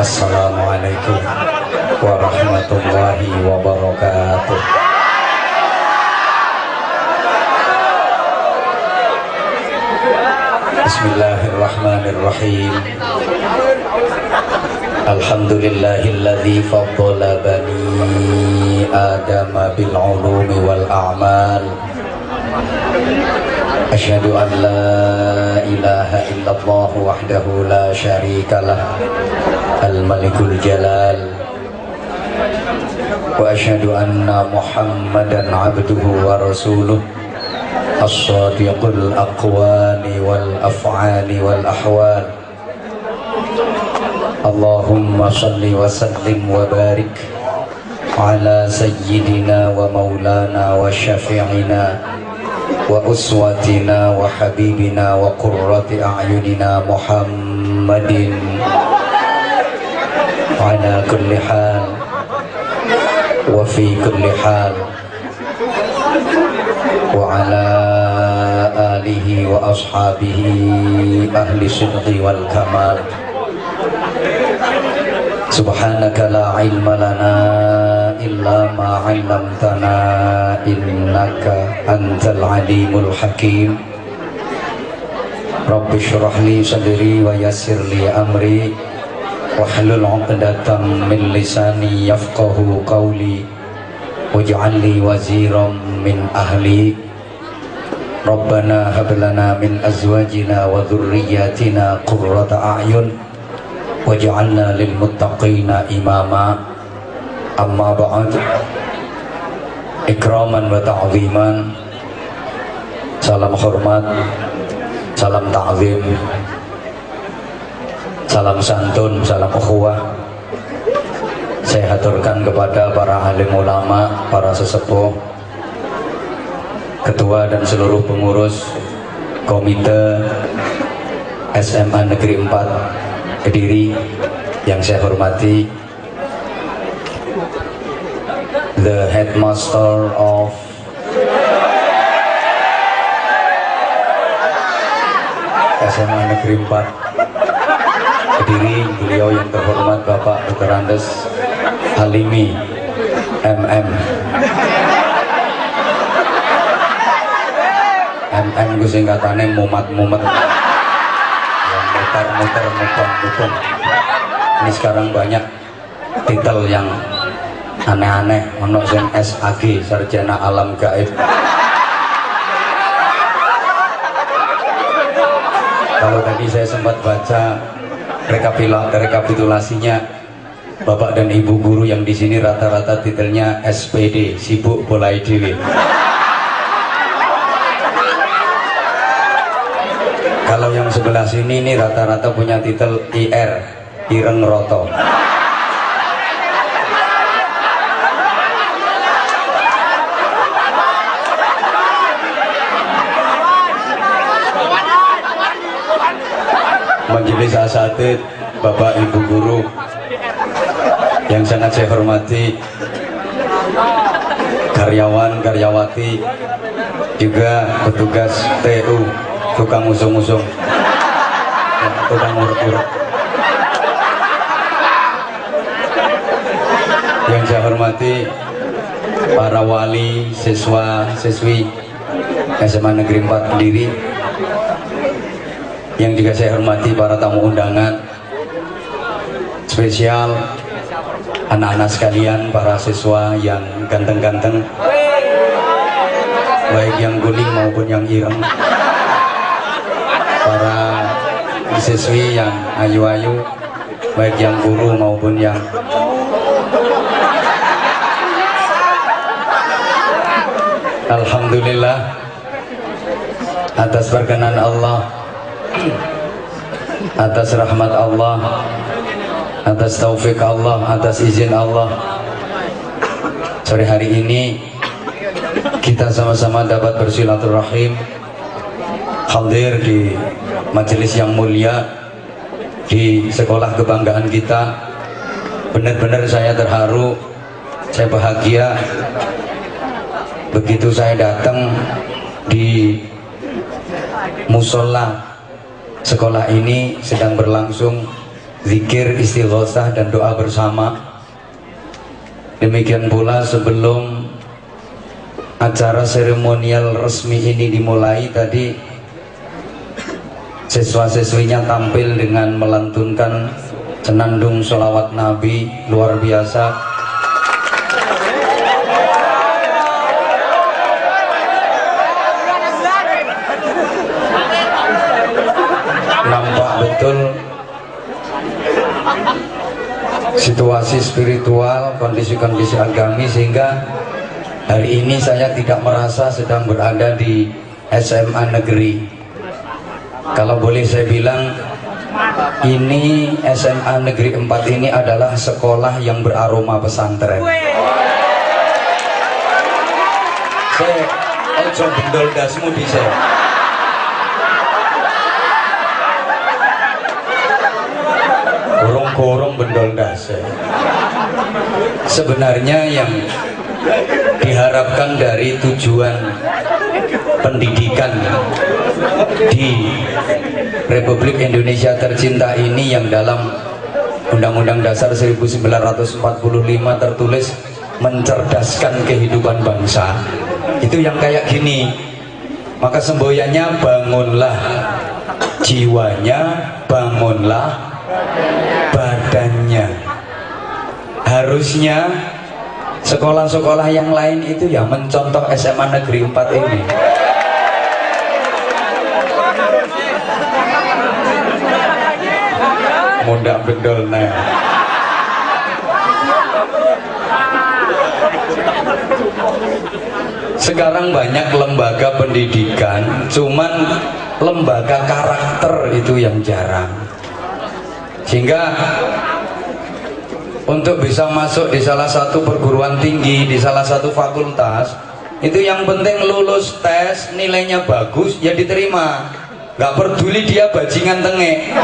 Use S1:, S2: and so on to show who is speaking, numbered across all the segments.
S1: Assalamualaikum warahmatullahi wabarakatuh. Bismillahirrahmanirrahim. Alhamdulillahilladzi faddala bani adama bil ulumi wal a'mal. Asyhadu an la ilaha illallah wahdahu la syarikalah al-malikul jalal wa asyhadu anna muhammadan abduhu wa rasuluh as-sadiqul aqwali wal af'ali wal ahwal. Allahumma salli wa sallim wa barik ala sayyidina wa maulana wa syafi'ina wa uswatina wa habibina wa qurrati a'yunina Muhammadin ala kulli hal wa fi kulli hal wa ala alihi wa ashabihi ahli sidqi wal kamal. Subhanaka la ilma lana illa ma 'allamtana innaka antal alimul hakim. Rabbi shrah li sadri wa yassir li amri wahlul 'uqdatam min lisani yafqahu qawli waj'al li waziran min ahli. Rabbana hab lana min azwajina wa dhurriyyatina qurrata a'yun waj'alna lil muttaqina imama. Amma ba'd. Ikraman wa ta'ziman. Salam hormat, salam ta'zim, salam santun, salam ukhuwah saya haturkan kepada para alim ulama, para sesepuh, ketua dan seluruh pengurus komite SMA Negeri 4 Kediri yang saya hormati, the headmaster of SMA Negeri 4 Kediri, beliau yang terhormat Bapak Dr. Andes Halimi MM. MM ku singkatane mumat-mumet, muter-muter, mukong-mukong. Ini sekarang banyak titel yang aneh-aneh, ono sing SAG, Sarjana Alam Gaib. Kalau tadi saya sempat baca rekapitulasinya, Bapak dan Ibu guru yang di sini rata-rata titelnya SPD, sibuk bolai dewe. Kalau yang sebelah sini ini rata-rata punya titel IR, Ireng Roto. Majelis Asatid, Bapak Ibu guru yang sangat saya hormati, karyawan, karyawati, juga petugas TU, tukang usung-usung, tukang urut-urut. Yang saya hormati para wali, siswa, siswi SMA Negeri 4 Kediri. Yang juga saya hormati para tamu undangan spesial, anak-anak sekalian, para siswa yang ganteng-ganteng, baik yang guling maupun yang ireng, para siswi yang ayu-ayu, baik yang guru maupun yang alhamdulillah atas perkenan Allah, atas rahmat Allah, atas taufik Allah, atas izin Allah, sore hari ini kita sama-sama dapat bersilaturahim, hadir di majelis yang mulia, di sekolah kebanggaan kita. Benar-benar saya terharu, saya bahagia begitu saya datang di musola sekolah ini sedang berlangsung zikir, istighosah dan doa bersama. Demikian pula sebelum acara seremonial resmi ini dimulai tadi, siswa-siswinya tampil dengan melantunkan senandung sholawat Nabi luar biasa. Nampak betul situasi spiritual, kondisi-kondisi agami, sehingga hari ini saya tidak merasa sedang berada di SMA negeri. Kalau boleh saya bilang, ini SMA negeri 4 ini adalah sekolah yang beraroma pesantren. Saya ojo bendol dasmu bisa. Gorong-gorong bendol das. Sebenarnya yang diharapkan dari tujuan pendidikan di Republik Indonesia tercinta ini, yang dalam Undang-Undang Dasar 1945 tertulis mencerdaskan kehidupan bangsa, itu yang kayak gini. Maka semboyannya bangunlah jiwanya, bangunlah badannya. Harusnya sekolah-sekolah yang lain itu ya mencontoh SMA negeri 4 ini. Mundak bedol nah. Sekarang banyak lembaga pendidikan, cuman lembaga karakter itu yang jarang. Sehingga untuk bisa masuk di salah satu perguruan tinggi, di salah satu fakultas, itu yang penting lulus tes, nilainya bagus, ya diterima. Gak peduli dia bajingan tengek.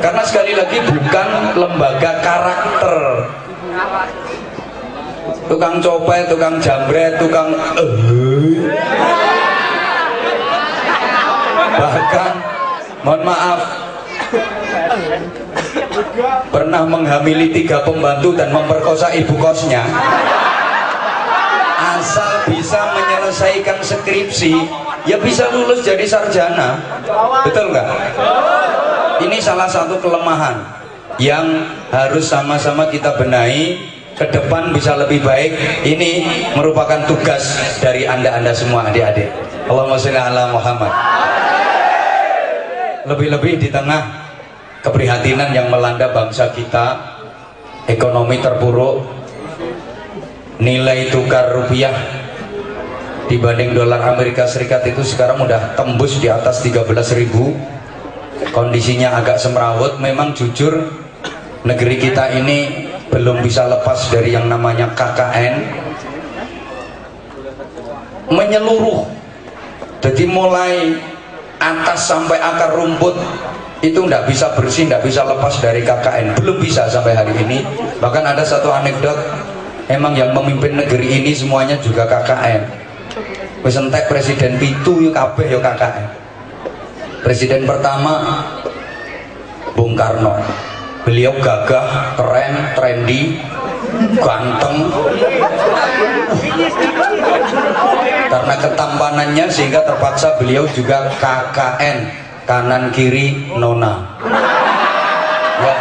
S1: Karena sekali lagi bukan lembaga karakter. Tukang copet, tukang jambret, tukang bahkan mohon maaf, pernah menghamili 3 pembantu dan memperkosa ibu kosnya, asal bisa menyelesaikan skripsi ya bisa lulus jadi sarjana. Betul nggak? Ini salah satu kelemahan yang harus sama-sama kita benahi. Ke depan bisa lebih baik. Ini merupakan tugas dari anda semua, adik-adik. Allahumma sholli ala Muhammad. Lebih-lebih di tengah keprihatinan yang melanda bangsa kita, ekonomi terpuruk, nilai tukar rupiah dibanding dolar Amerika Serikat itu sekarang udah tembus di atas 13.000. Kondisinya agak semrawut. Memang jujur negeri kita ini belum bisa lepas dari yang namanya KKN menyeluruh. Jadi mulai atas sampai akar rumput itu nggak bisa bersih, nggak bisa lepas dari KKN. Belum bisa sampai hari ini. Bahkan ada satu anekdot, emang yang memimpin negeri ini semuanya juga KKN. Wis entek presiden pitu yuk kabeh yuk KKN. Presiden pertama Bung Karno. Beliau gagah, keren, trendy, ganteng, karena ketampanannya sehingga terpaksa beliau juga KKN, kanan kiri nona. Ya,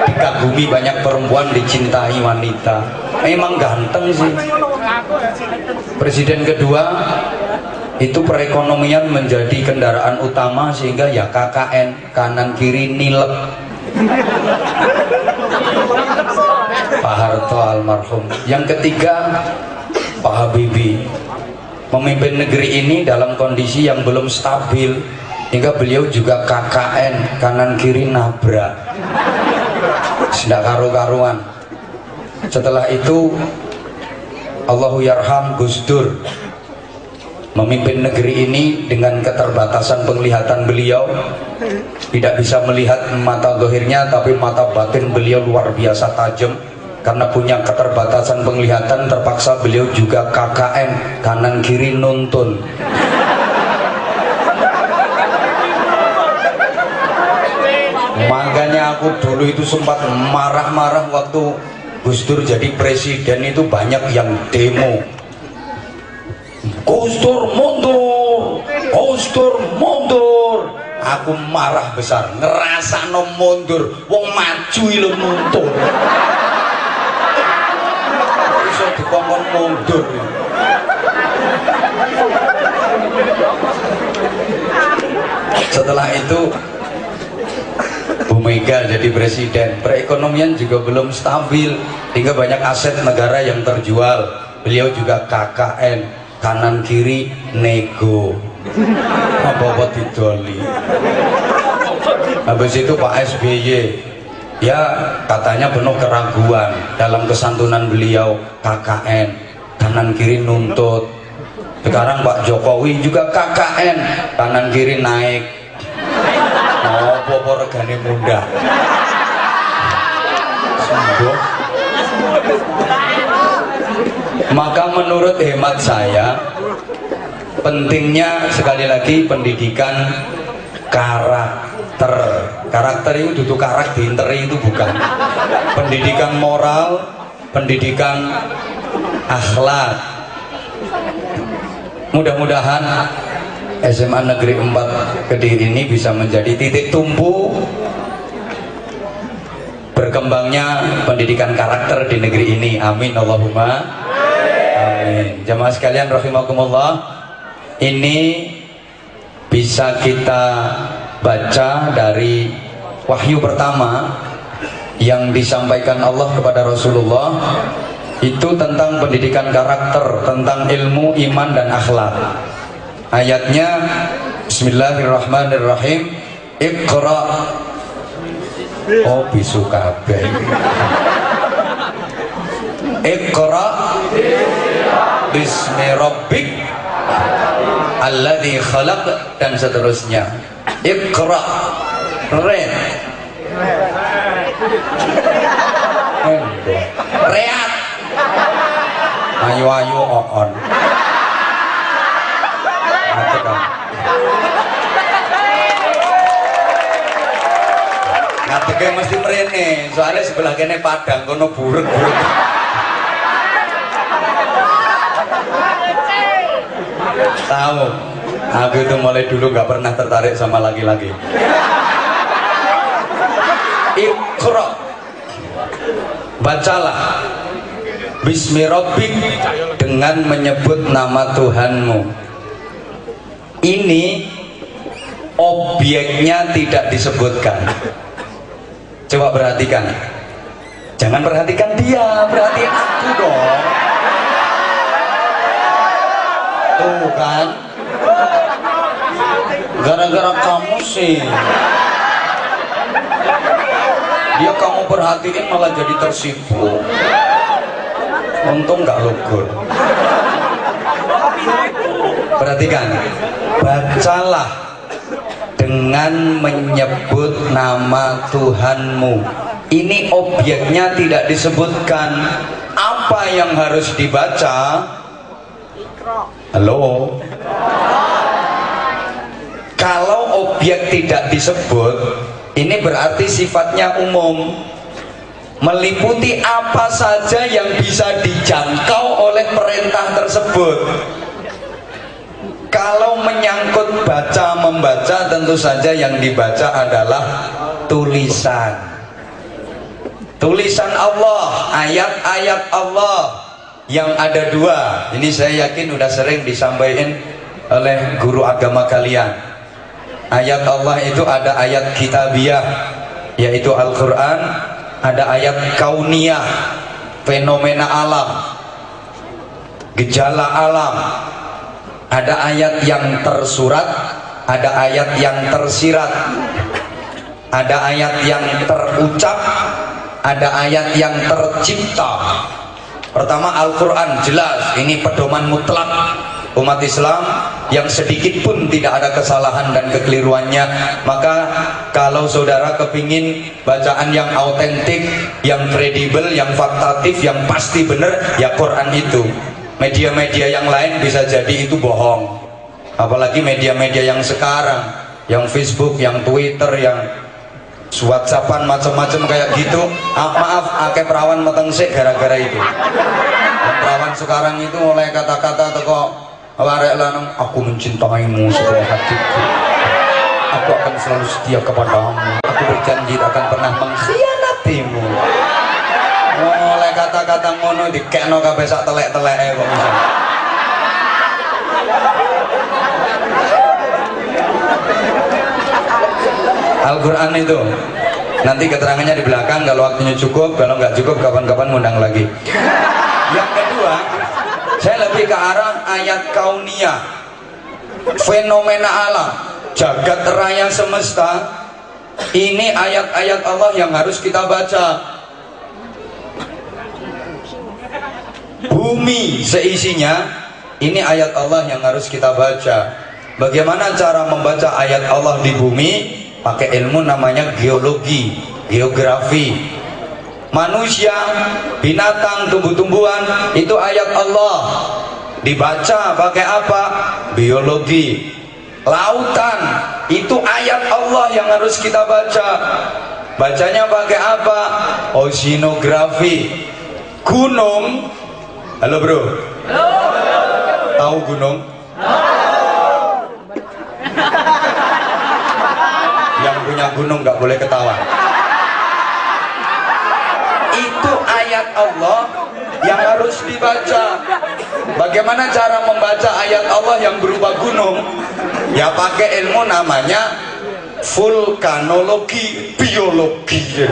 S1: dikagumi banyak perempuan, dicintai wanita. Emang ganteng sih. Presiden kedua itu perekonomian menjadi kendaraan utama sehingga ya KKN, kanan kiri nilep. Pak Harto almarhum. Yang ketiga Pak Habibie, memimpin negeri ini dalam kondisi yang belum stabil hingga beliau juga KKN, kanan kiri nabrak, tidak karu-karuan. Setelah itu Allahu yarham Gus Dur, memimpin negeri ini dengan keterbatasan penglihatan beliau, tidak bisa melihat mata zahirnya, tapi mata batin beliau luar biasa tajam. Karena punya keterbatasan penglihatan, terpaksa beliau juga KKN, kanan kiri nuntun. aku dulu itu sempat marah-marah waktu Gus Dur jadi presiden, itu banyak yang demo. Gus Dur mundur, Gus Dur mundur. Aku marah besar, ngerasano mundur, wong maju lho mundur. Iso dikongkon mundur. Setelah itu Bu Mega jadi presiden, perekonomian juga belum stabil, hingga banyak aset negara yang terjual. Beliau juga KKN, kanan kiri nego, apa-apa didoli. Habis itu Pak SBY, ya katanya penuh keraguan dalam kesantunan beliau, KKN, kanan kiri nuntut. Sekarang Pak Jokowi juga KKN, kanan kiri naik. Apa-apa regane muda. Sembuh. Maka menurut hemat saya, pentingnya sekali lagi pendidikan karakter. Karakter itu duduk karakter itu bukan. Pendidikan moral, pendidikan akhlak. Mudah-mudahan SMA Negeri 4 Kediri ini bisa menjadi titik tumpu berkembangnya pendidikan karakter di negeri ini. Amin Allahumma amin. Jamaah sekalian rahimakumullah, ini bisa kita baca dari wahyu pertama yang disampaikan Allah kepada Rasulullah, itu tentang pendidikan karakter, tentang ilmu, iman, dan akhlak. Ayatnya Bismillahirrahmanirrahim. Iqra. Oh bisu kabeh. Iqra bismi rabbik alladzi khalaq, dan seterusnya. Iqra. Red. Reat. Ayu-ayu on. Ngadege mesti mrene, soalnya sebelah kene Padang kono buruk-buruk. Tahu, aku itu mulai dulu nggak pernah tertarik sama laki-laki. Iqra, bacalah Bismi Rabbik, dengan menyebut nama Tuhanmu. Ini objeknya tidak disebutkan. Coba perhatikan. Jangan perhatikan dia, perhatiin aku dong. Tuh kan, gara-gara kamu sih dia kamu perhatiin malah jadi tersibuk. Untung nggak lugur. Perhatikan, bacalah dengan menyebut nama Tuhanmu. Ini objeknya tidak disebutkan. Apa yang harus dibaca? Halo? Kalau objek tidak disebut, ini berarti sifatnya umum, meliputi apa saja yang bisa dijangkau oleh perintah tersebut. Kalau menyangkut baca membaca, tentu saja yang dibaca adalah tulisan. Tulisan Allah, ayat-ayat Allah yang ada dua. Ini saya yakin udah sering disampaikan oleh guru agama kalian. Ayat Allah itu ada ayat kitabiah, yaitu Al-Quran. Ada ayat kauniyah, fenomena alam, gejala alam. Ada ayat yang tersurat, ada ayat yang tersirat, ada ayat yang terucap, ada ayat yang tercipta. Pertama Al-Quran, jelas ini pedoman mutlak umat Islam, yang sedikit pun tidak ada kesalahan dan kekeliruannya. Maka kalau saudara kepingin bacaan yang autentik, yang kredibel, yang faktatif, yang pasti benar, ya Quran itu. Media-media yang lain bisa jadi itu bohong, apalagi media-media yang sekarang, yang Facebook, yang Twitter, yang WhatsAppan macam-macam kayak gitu. Maaf, akeh perawan meteng sik gara-gara itu. Dan perawan sekarang itu mulai kata-kata teko arek lanang, aku mencintaimu sepenuh hatiku. Aku akan selalu setia kepadamu. Aku berjanji tak akan pernah mengkhianatimu. Mulai kata-kata ngono dikekno kabeh sak telek-teleke kok bisa. Al-Quran itu nanti keterangannya di belakang kalau waktunya cukup, kalau nggak cukup kapan-kapan ngundang lagi. Yang kedua, saya lebih ke arah ayat kauniyah, fenomena alam, jagat raya semesta. Ini ayat-ayat Allah yang harus kita baca. Bumi seisinya, ini ayat Allah yang harus kita baca. Bagaimana cara membaca ayat Allah di bumi? Pakai ilmu namanya geologi, geografi. Manusia, binatang, tumbuh-tumbuhan, itu ayat Allah. Dibaca pakai apa? Biologi. Lautan, itu ayat Allah yang harus kita baca. Bacanya pakai apa? Oceanografi. Gunung, halo bro. Halo. Tahu gunung? Yang punya gunung nggak boleh ketawa. Itu ayat Allah yang harus dibaca. Bagaimana cara membaca ayat Allah yang berupa gunung? Ya pakai ilmu namanya vulkanologi, biologi.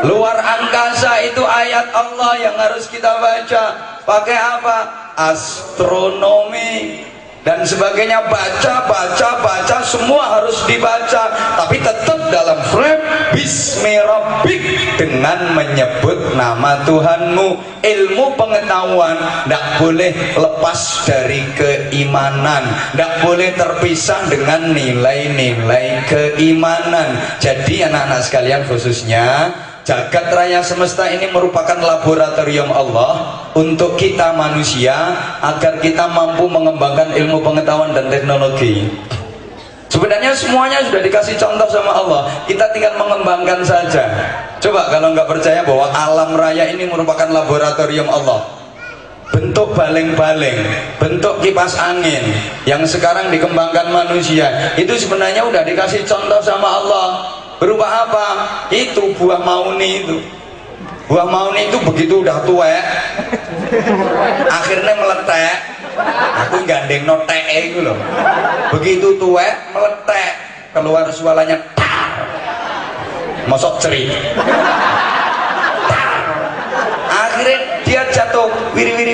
S1: Luar angkasa itu ayat Allah yang harus kita baca. Pakai apa? Astronomi dan sebagainya. Baca semua harus dibaca, tapi tetap dalam frame Bismi Rabbik, dengan menyebut nama Tuhanmu. Ilmu pengetahuan tidak boleh lepas dari keimanan, tidak boleh terpisah dengan nilai-nilai keimanan. Jadi anak-anak sekalian, khususnya jagat raya semesta ini merupakan laboratorium Allah untuk kita manusia agar kita mampu mengembangkan ilmu pengetahuan dan teknologi. Sebenarnya semuanya sudah dikasih contoh sama Allah, kita tinggal mengembangkan saja. Coba kalau nggak percaya bahwa alam raya ini merupakan laboratorium Allah. Bentuk baling-baling, bentuk kipas angin yang sekarang dikembangkan manusia, itu sebenarnya udah dikasih contoh sama Allah. Berupa apa? Itu buah mauni itu. Buah mauni itu begitu udah tuwek, akhirnya meletek. Aku gandeng notek itu loh. Begitu tuwek meletek, keluar suaranya tar. Mosok cerit. Akhirnya dia jatuh wiri.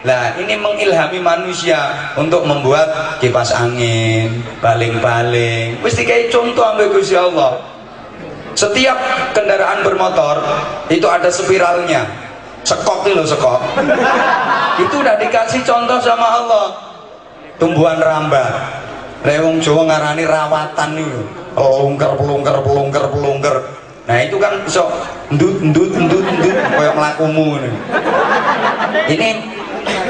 S1: Nah, ini mengilhami manusia untuk membuat kipas angin, baling-baling. Mesti kayak contoh ambil Gusti Allah. Setiap kendaraan bermotor itu ada spiralnya. Sekok itu loh, sekok. Itu udah dikasih contoh sama Allah. Tumbuhan rambat. Lewong Jawa ngarani rawatan itu. Pelungker. Nah, itu kan sok ndut kayak melakumu ini. Ini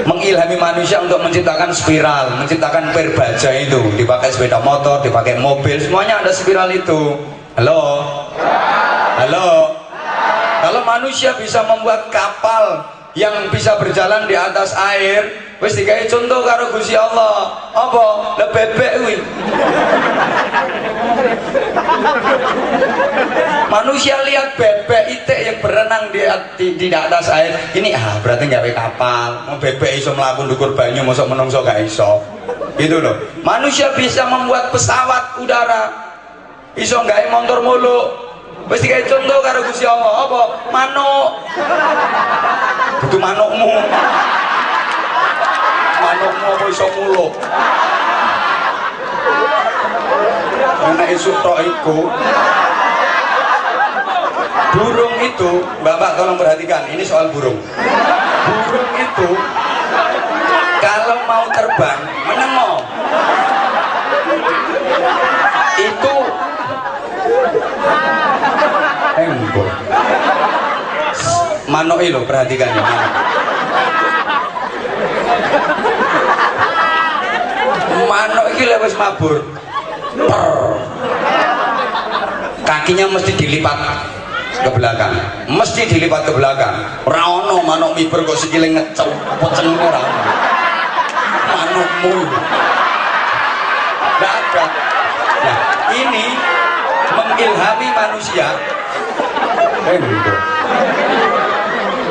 S1: mengilhami manusia untuk menciptakan spiral, menciptakan perbaja itu, dipakai sepeda motor, dipakai mobil, semuanya ada spiral itu. Halo. Kalau manusia bisa membuat kapal yang bisa berjalan di atas air, wis digawe contoh karo Gusti Allah. Apa? Le bebek kuwi. Manusia lihat bebek itik yang berenang di atas air, ini berarti gawe kapal. Mau bebek iso mlaku ndukur banyu, mosok menungso gak iso. Gitu loh. Manusia bisa membuat pesawat udara, iso gawe motor muluk. Wis digawe contoh karo Gusti Allah. Apa? Manuk. Kudu manukmu. Manukmu apa iso muluk? Nek isuk tok iku. Burung itu, Bapak tolong perhatikan, ini soal burung. Burung itu kalau mau terbang menengok, itu manuk itu perhatikan ya. wis mabur. Kakinya mesti dilipat ke belakang, mesti dilipat ke belakang. Ora ono manuk miber kok sikile ngecep peceng ora. Manukmu. Enggak ada. Nah, ini mengilhami manusia.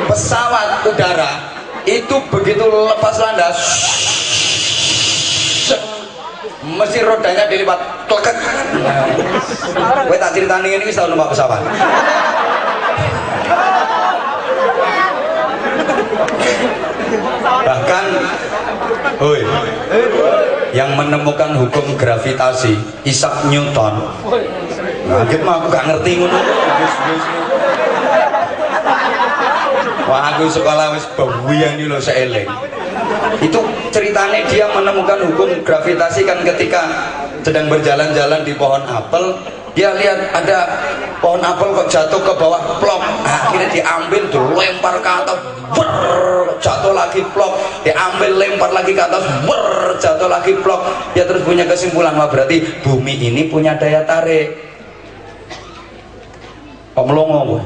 S1: Pesawat udara itu begitu lepas landas mesti rodanya dilipat kleket. Kowe tak critani ini wis tau numpak pesawat. Bahkan yang menemukan hukum gravitasi Isaac Newton. Nah, aku gak ngerti ngono. Wah, aku sekolah wis bawuyan lho seeleng. Itu ceritanya dia menemukan hukum gravitasi kan ketika sedang berjalan-jalan di pohon apel, dia lihat ada pohon apel kok jatuh ke bawah plok. Nah, akhirnya diambil tuh lempar ke atas, jatuh lagi plok, diambil lempar lagi ke atas, jatuh lagi plok. Dia terus punya kesimpulan, wah berarti bumi ini punya daya tarik. Kok melongo?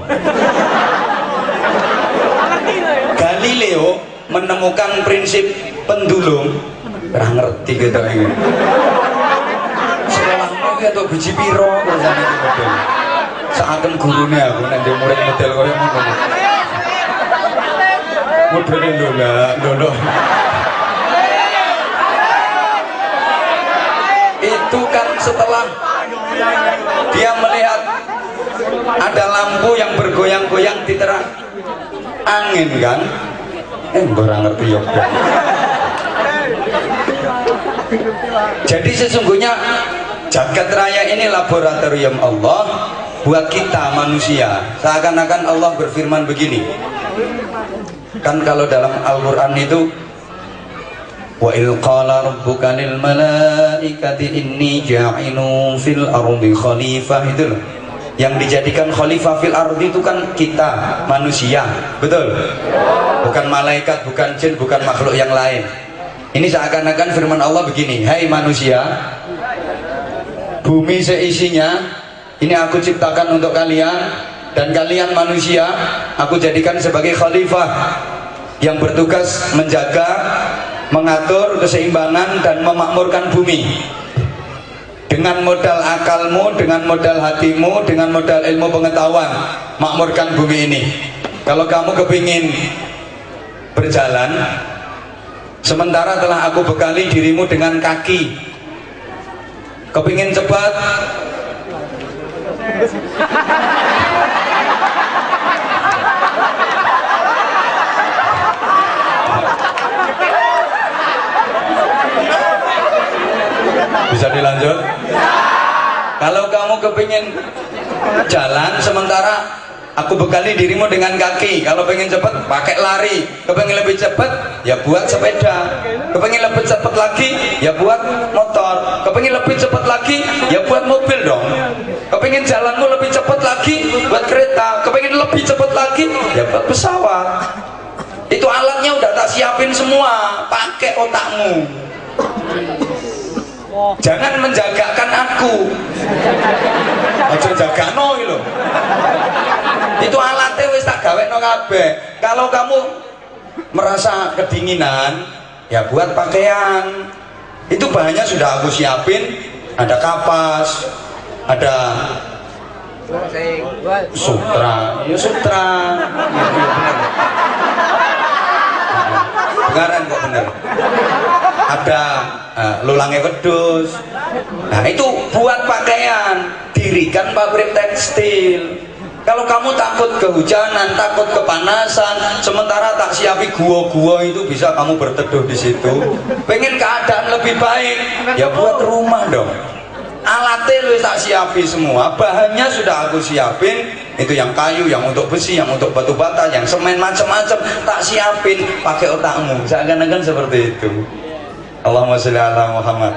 S1: Galileo menemukan prinsip pendulum. Ora ngerti gitu iki. Sekolahmu ki entuk biji piro terusan iki model. Saken gurune aku nek ndek murid model koyo ngono. Modele lho. Itu kan setelah dia melihat ada lampu yang bergoyang-goyang di terang angin kan, ora ngerti ya. Jadi sesungguhnya jagat raya ini laboratorium Allah buat kita manusia. Seakan-akan Allah berfirman begini, kan kalau dalam Al-Quran itu wa il qala rabbuka lil malaikati inni ja'ilun fil ardi khalifah, itu loh. Yang dijadikan khalifah fil ardi itu kan kita manusia, betul? Bukan malaikat, bukan jin, bukan makhluk yang lain. Ini seakan-akan firman Allah begini, hai manusia, bumi seisinya ini aku ciptakan untuk kalian, dan kalian manusia aku jadikan sebagai khalifah yang bertugas menjaga, mengatur keseimbangan dan memakmurkan bumi. Dengan modal akalmu, dengan modal hatimu, dengan modal ilmu pengetahuan, makmurkan bumi ini. Kalau kamu kepingin berjalan, sementara telah aku bekali dirimu dengan kaki, kepingin cepat, bisa dilanjut? Kalau kamu kepingin jalan, sementara aku bekali dirimu dengan kaki. Kalau pengen cepat, pakai lari. Kepingin lebih cepat, ya buat sepeda. Kepingin lebih cepat lagi, ya buat motor. Kepingin lebih cepat lagi, ya buat mobil dong. Kepingin jalanmu lebih cepat lagi, buat kereta. Kepingin lebih cepat lagi, ya buat pesawat. Itu alatnya udah tak siapin semua. Pakai otakmu. Jangan menjagakan aku. Aja jagano iki lho. Itu alatnya wis tak gawekno kabeh. Kalau kamu merasa kedinginan, ya buat pakaian. Itu bahannya sudah aku siapin, ada kapas, ada sutra. Ya sutra. Beneran kok bener. Ada lulangnya wedus. Nah itu buat pakaian. Dirikan pabrik tekstil. Kalau kamu takut kehujanan, takut kepanasan, sementara tak siapi gua-gua itu bisa kamu berteduh di situ. Pengen keadaan lebih baik, ya buat rumah dong. Alatnya lu tak siapi semua, bahannya sudah aku siapin. Itu yang kayu, yang untuk besi, yang untuk batu bata, yang semen, macam-macam tak siapin. Pakai otakmu, seakan-akan seperti itu. Allahumma sholli ala Muhammad.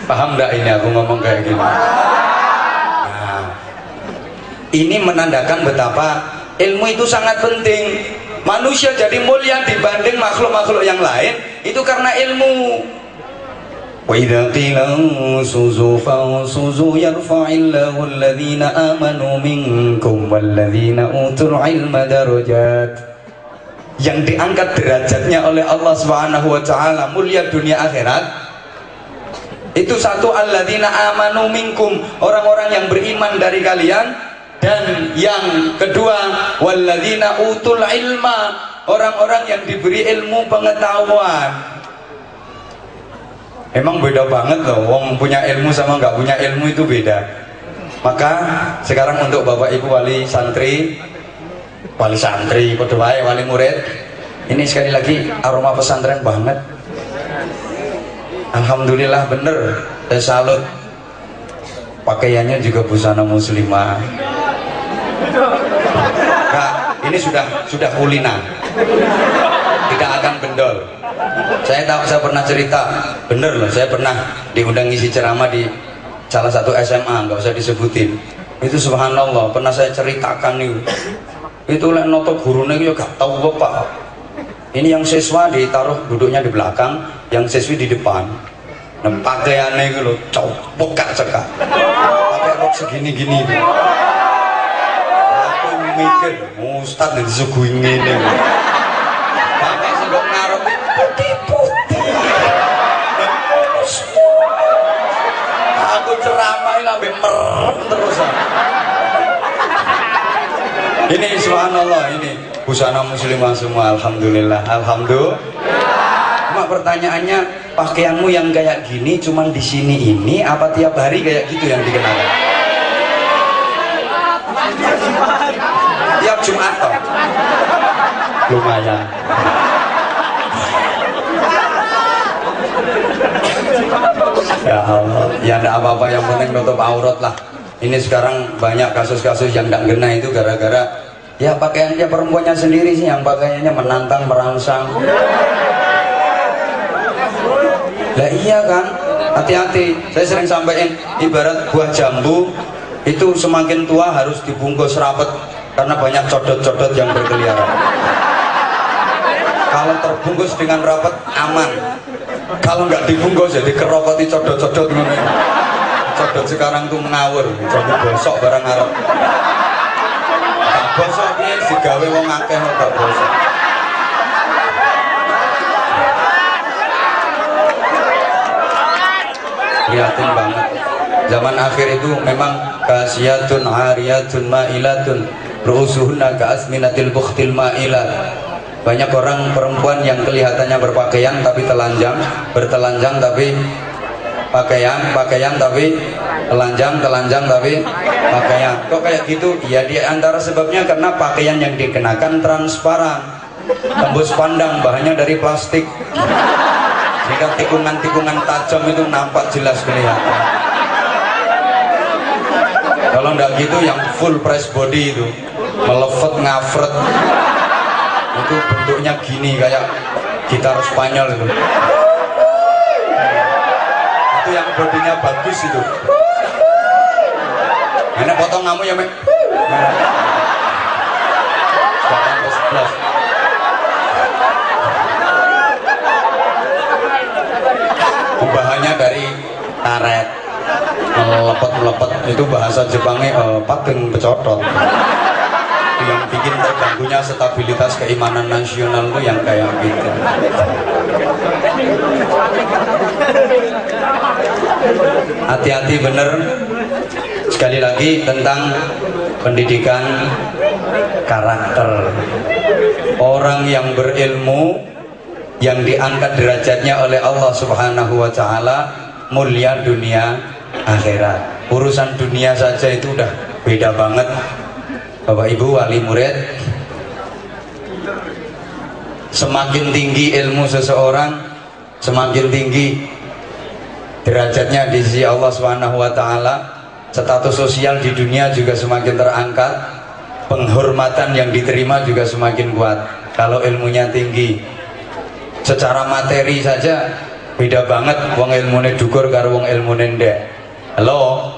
S1: Paham gak ini aku ngomong kayak gini? Nah, ini menandakan betapa ilmu itu sangat penting. Manusia jadi mulia dibanding makhluk-makhluk yang lain itu karena ilmu. وإذا قيل انشزوا فانشزوا يرفع الله الذين آمنوا منكم والذين أوتوا العلم درجات. Yang diangkat derajatnya oleh Allah Subhanahu wa taala, mulia dunia akhirat. Itu satu, alladzina amanu minkum, orang-orang yang beriman dari kalian, dan yang kedua walladzina utul ilma, orang-orang yang diberi ilmu pengetahuan. Emang beda banget loh, wong punya ilmu sama nggak punya ilmu itu beda. Maka sekarang untuk Bapak Ibu wali santri, wali murid, ini sekali lagi aroma pesantren banget. Alhamdulillah, bener, saya salut. Pakaiannya juga busana muslimah. Kak, ini sudah kulina, tidak akan bendol. Saya pernah cerita, bener loh, saya pernah diundang ngisi ceramah di salah satu SMA, nggak usah disebutin. Itu subhanallah, pernah saya ceritakan nih. Itu lek noto gurune yo gak tahu apa. Ini yang siswa ditaruh duduknya di belakang, yang siswi di depan. Nah, pakaiannya itu loh, cekak. Pakai rok segini-gini. Aku mikir, Ustaz yang disuguhin ini. Pakai sendok ngarep putih-putih. Aku ceramain sampai merem terus. Ini subhanallah, ini busana muslimah semua, alhamdulillah. Cuma pertanyaannya, pakaianmu yang kayak gini cuman di sini ini apa tiap hari kayak gitu yang dikenakan? Tiap Jumat toh? Lumayan. Ya Allah, ya enggak apa-apa, yang penting nutup aurat lah. Ini sekarang banyak kasus-kasus yang tidak kena itu gara-gara ya pakaiannya perempuannya sendiri sih yang pakaiannya menantang, merangsang. Lah iya kan, hati-hati. Saya sering sampaikan, ibarat buah jambu itu semakin tua harus dibungkus rapet karena banyak codot-codot yang berkeliaran. Kalau terbungkus dengan rapet aman, kalau nggak dibungkus jadi kerokoti codot-codot. Codot sekarang tuh ngawur, jambu bosok barang Arab. Tak bosok ini digawe wong akeh gak bosok. Lihatin banget. Zaman akhir itu memang kasiyatun ariyatun ma'ilatun ru'usuhunna ka'asminatil bukhtil ma'ilat. Banyak orang perempuan yang kelihatannya berpakaian tapi telanjang, bertelanjang tapi pakaian tapi telanjang tapi pakaian. Kok kayak gitu? Ya di antara sebabnya karena pakaian yang dikenakan transparan, tembus pandang, bahannya dari plastik, sehingga tikungan-tikungan tajam itu nampak jelas kelihatan. Kalau enggak gitu yang full press body itu melefet ngafret, itu bentuknya gini kayak gitar Spanyol itu. Yang bodinya bagus itu. Enak potong kamu ya, Mek. Bahannya dari karet, melepet itu bahasa Jepangnya pageng pecodot. Yang bikin terganggunya stabilitas keimanan nasional itu yang kayak gitu. Hati-hati bener. Sekali lagi tentang pendidikan karakter. Orang yang berilmu yang diangkat derajatnya oleh Allah Subhanahu wa taala, mulia dunia akhirat. Urusan dunia saja itu udah beda banget. Bapak Ibu wali murid, semakin tinggi ilmu seseorang, semakin tinggi derajatnya di sisi Allah Subhanahu wa taala. Status sosial di dunia juga semakin terangkat, penghormatan yang diterima juga semakin kuat kalau ilmunya tinggi. Secara materi saja beda banget wong ilmune dukur karo wong ilmune ndek. Halo?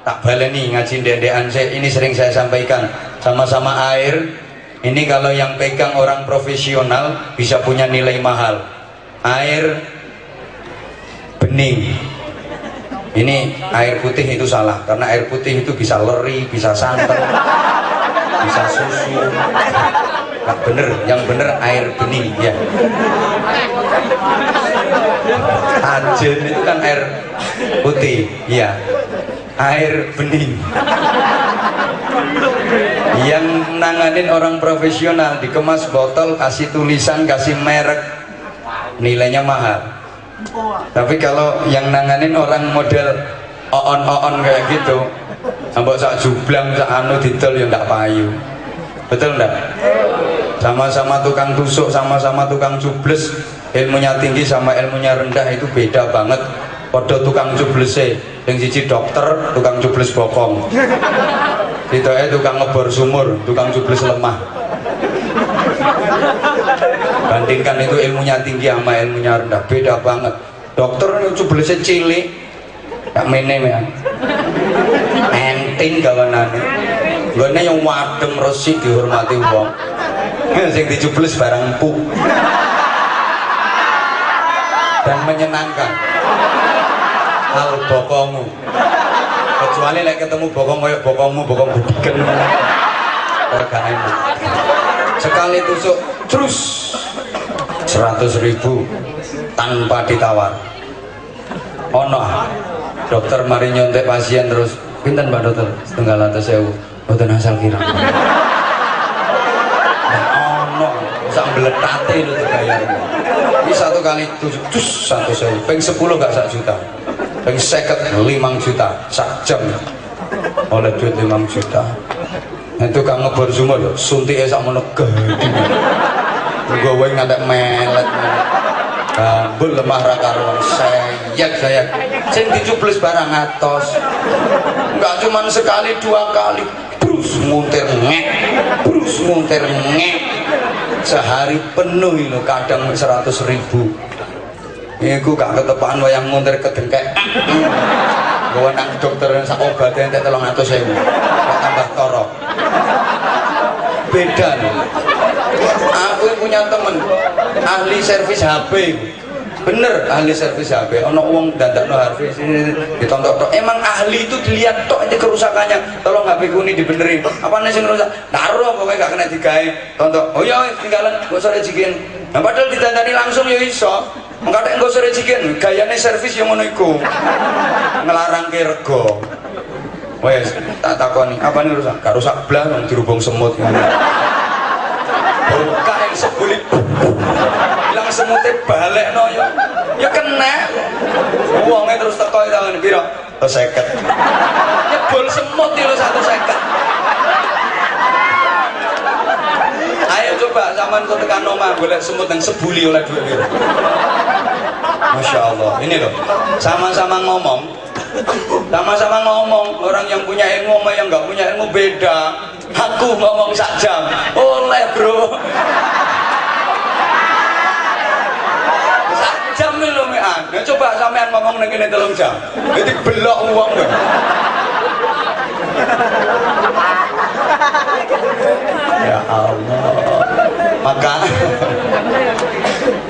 S1: Tak baleni ngaji ndendekan ini sering saya sampaikan, sama-sama air ini kalau yang pegang orang profesional bisa punya nilai mahal. Air bening. Ini air putih itu salah, karena air putih itu bisa leri, bisa santan, bisa susu. Nggak bener, yang bener air bening ya. Ajen itu kan air putih, ya. Air bening. Yang nanganin orang profesional, dikemas botol, kasih tulisan, kasih merek, nilainya mahal. Tapi kalau yang nanganin orang model on kayak gitu, ambok sak jublang sak anu didol ya ndak payu. Betul ndak? Sama-sama tukang tusuk, sama-sama tukang cubles, ilmunya tinggi sama ilmunya rendah itu beda banget. Podo tukang cublese, yang siji dokter, tukang cubles bokong. Itu tukang ngebor sumur, tukang cubles lemah. Bandingkan itu ilmunya tinggi sama ilmunya rendah, beda banget. Dokter itu cublesnya cilik, gak menem ya, enting gawanane. Gone yang wadeng resik dihormati wong. Sing dicubles barang empuk dan menyenangkan. Al bokongu, kecuali lek ketemu bokong koyo bokongmu, bokong budiken. Organ sekali tusuk terus 100.000 tanpa ditawar. Ono dokter mari nyontek pasien terus, pinten Mbak Dokter? 1.700.000. Mboten asal kira. Ono sak mbletate lho dibayar. Ini satu kali tusuk dus 100.000, ping 10 gak 1 juta. Ping 50 5 juta sak jam. Oleh duit 5 juta. Itu kang ngebor sumur lho, suntike sak mono gedhe. Gowe ngantek melet. Gambul lemah ra karuan, sayek. Sing dicubles barang atos. Enggak cuman sekali 2 kali, brus muntir ngek. Sehari penuh lho, kadang 100.000. Iku gak ketepaan wayang muntir kedengkek. Gowe nang dokter sak obat entek 300.000. Kok tambah torok. Beda nih. Aku punya temen ahli servis HP, bener ahli servis HP. Ono uang dandakno HP ditonton. Emang ahli itu dilihat tok ini kerusakannya. Tolong HP ku ini dibenerin. Apa nih sing rusak? Naruh pokoknya gak kena digawe. Tonton. Oh iya tinggalan gak usah rejikin. Nah padahal didandani langsung ya iso. Mengkadek gak usah rejikin. Gayane servis yang ngono iku. Ngelarang ke rego. Wes tak takoni, apa nih rusak? Gak rusak blas wong dirubung semut. Buka yang sebulit bilang semutnya balik no ya kena uangnya terus teko tangan biro 150 nyebol semut itu 150. Ayo coba zaman kau tekan omah boleh semut yang sebuli oleh duit biro. Masya Allah, ini loh sama-sama ngomong, orang yang punya ilmu sama yang nggak punya ilmu beda. Aku ngomong sak jam oleh bro, sak jam nih lo mean. Nah, coba sampean ngomong negeri 3 jam, jadi belok uang dong. Ya Allah, maka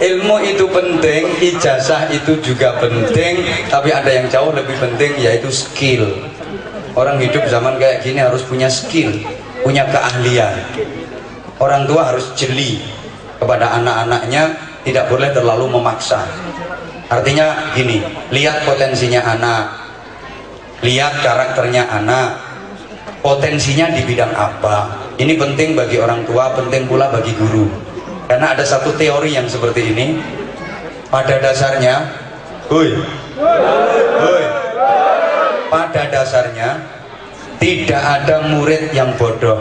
S1: ilmu itu penting, ijazah itu juga penting, tapi ada yang jauh lebih penting yaitu skill. Orang hidup zaman kayak gini harus punya skill, punya keahlian. Orang tua harus jeli kepada anak-anaknya, tidak boleh terlalu memaksa. Artinya gini, lihat potensinya anak, lihat karakternya anak, potensinya di bidang apa. Ini penting bagi orang tua, penting pula bagi guru. Karena ada satu teori yang seperti ini. Pada dasarnya, pada dasarnya tidak ada murid yang bodoh,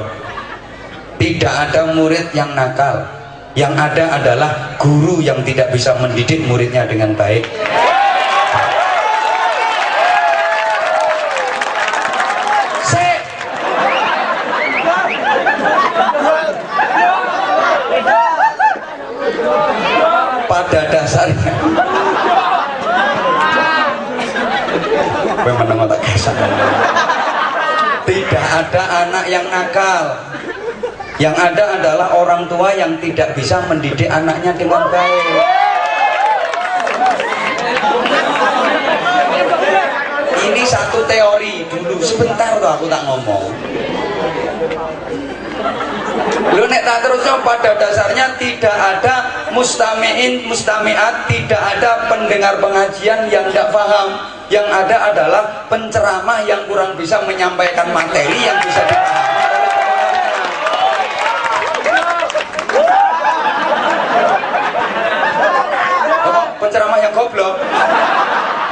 S1: tidak ada murid yang nakal. Yang ada adalah guru yang tidak bisa mendidik muridnya dengan baik. Pada dasarnya tidak ada anak yang nakal. Yang ada adalah orang tua yang tidak bisa mendidik anaknya dengan baik. satu teori dulu. Sebentar tuh aku tak ngomong. Lu nek tak terusnya, pada dasarnya tidak ada mustami'in, mustami'at, tidak ada pendengar pengajian yang tidak paham. Yang ada adalah penceramah yang kurang bisa menyampaikan materi yang bisa dipahami oleh pendengarnya. Penceramah yang goblok.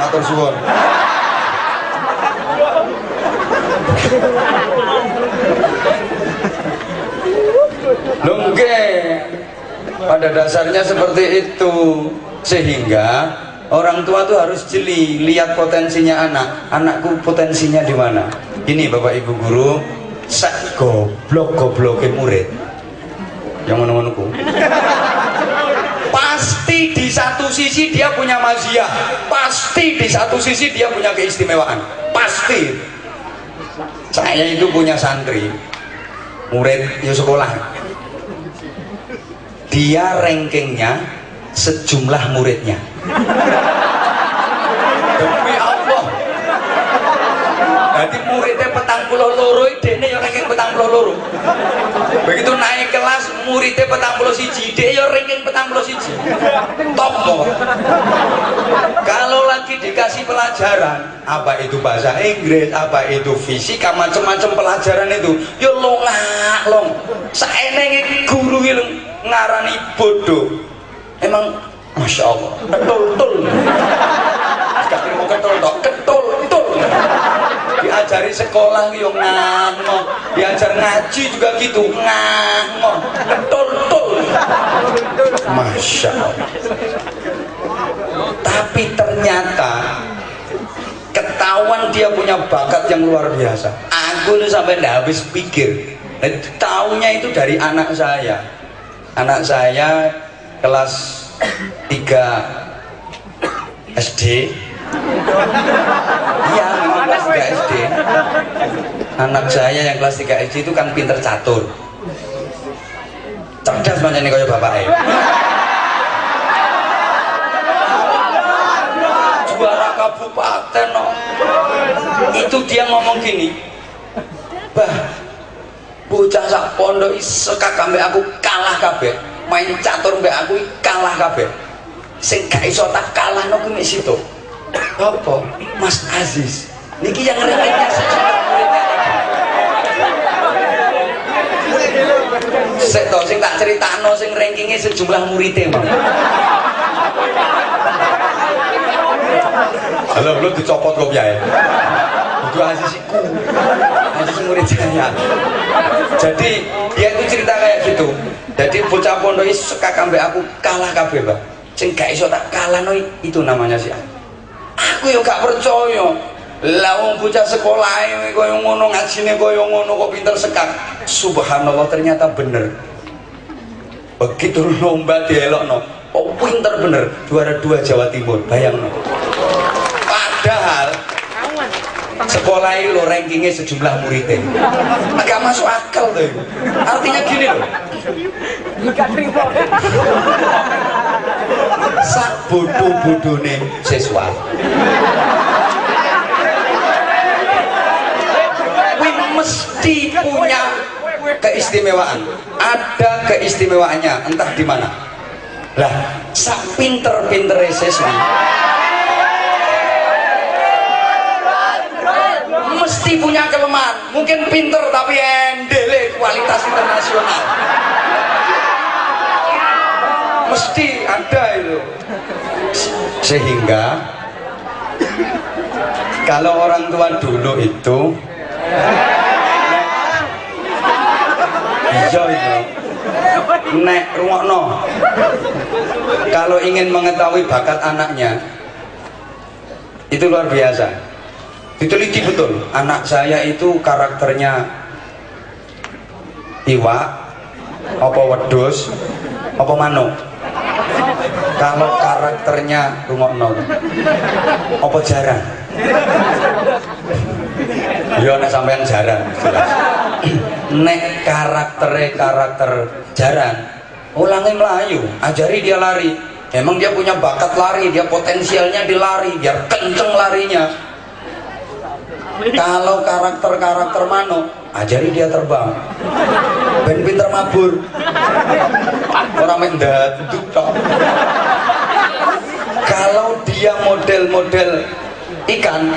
S1: Matur suwun. Lungge, pada dasarnya seperti itu. Sehingga orang tua tuh harus jeli, lihat potensinya anak. Anakku potensinya di mana? Ini Bapak Ibu guru, sak goblok-gobloke murid. Yang ngono-ngonoku. Pasti di satu sisi dia punya maziyah, pasti di satu sisi dia punya keistimewaan, pasti. Saya itu punya santri, murid di sekolah, dia rankingnya sejumlah muridnya. Demi Allah. Jadi muridnya 42, dene ya ranking 42. Begitu naik kelas muridnya 41, dia ya ranking 41. Top kok. Kalau lagi dikasih pelajaran, apa itu bahasa Inggris, apa itu fisika, macam-macam pelajaran itu, ya long. Saenenge guru iki ngarani bodoh. Emang Masya Allah, ketul-tul. Gak terima ketul. Diajari sekolah yo ngangoh, diajar ngaji juga gitu ngangoh, ketul-tul. Masya Allah. Tapi ternyata ketahuan dia punya bakat yang luar biasa. Aku tuh sampai nggak habis pikir. Taunya itu dari anak saya. Anak saya kelas 3 SD. Iya, memang kelas 3 SD. Anak saya yang kelas 3 SD itu kan pinter catur. Cerdas macam ini kayak bapaknya. Juara kabupaten no. Itu dia ngomong gini, bah, bocah sak pondok sekak ambek aku kalah kabeh, main catur mbek aku kalah kabeh, sing gak iso tak kalah no kuwi situ. Apa? Mas Aziz niki yang rankingnya sejumlah muridnya. Sik to sing tak critakno sing rankingnya sejumlah muridnya Mang. Halo, lu dicopot kok ya. Itu Aziz iku. Aziz murid saya. Jadi dia itu cerita kayak gitu. Jadi bocah pondok iki sekak ambek aku kalah kabeh, Pak. Sing gak iso tak kalah no itu namanya sih. Aku yo gak percaya. Lah wong bocah sekolahe koyo ngono, ngajine koyo ngono kok pinter sekak. Subhanallah, ternyata bener. Begitu lomba dielokno, oh pinter bener, juara 2 Jawa Timur, bayangno. Padahal sekolah ini lo rankingnya sejumlah muridnya, agak masuk akal tuh. Artinya gini loh, sak bodoh-bodohnya siswa mesti punya keistimewaan, ada keistimewaannya, entah di mana. Lah, sak pinter-pintere siswa mesti punya kelemahan. Mungkin pinter tapi endele kualitas internasional. Mesti ada itu. Sehingga kalau orang tua dulu itu iya itu nek rungokno, kalau ingin mengetahui bakat anaknya itu luar biasa, diteliti betul. Anak saya itu karakternya iwak apa wedhus apa manuk. Kalau karakternya rungokno apa jarang. Ya nek sampean jarang jelas. Nek karakter jarang, ulangi melayu, ajari dia lari. Emang dia punya bakat lari, dia potensialnya di lari, biar kenceng larinya. Kalau karakter manuk, ajari dia terbang. Ben pinter mabur. Orang mendaduk tok. Kalau dia model-model ikan,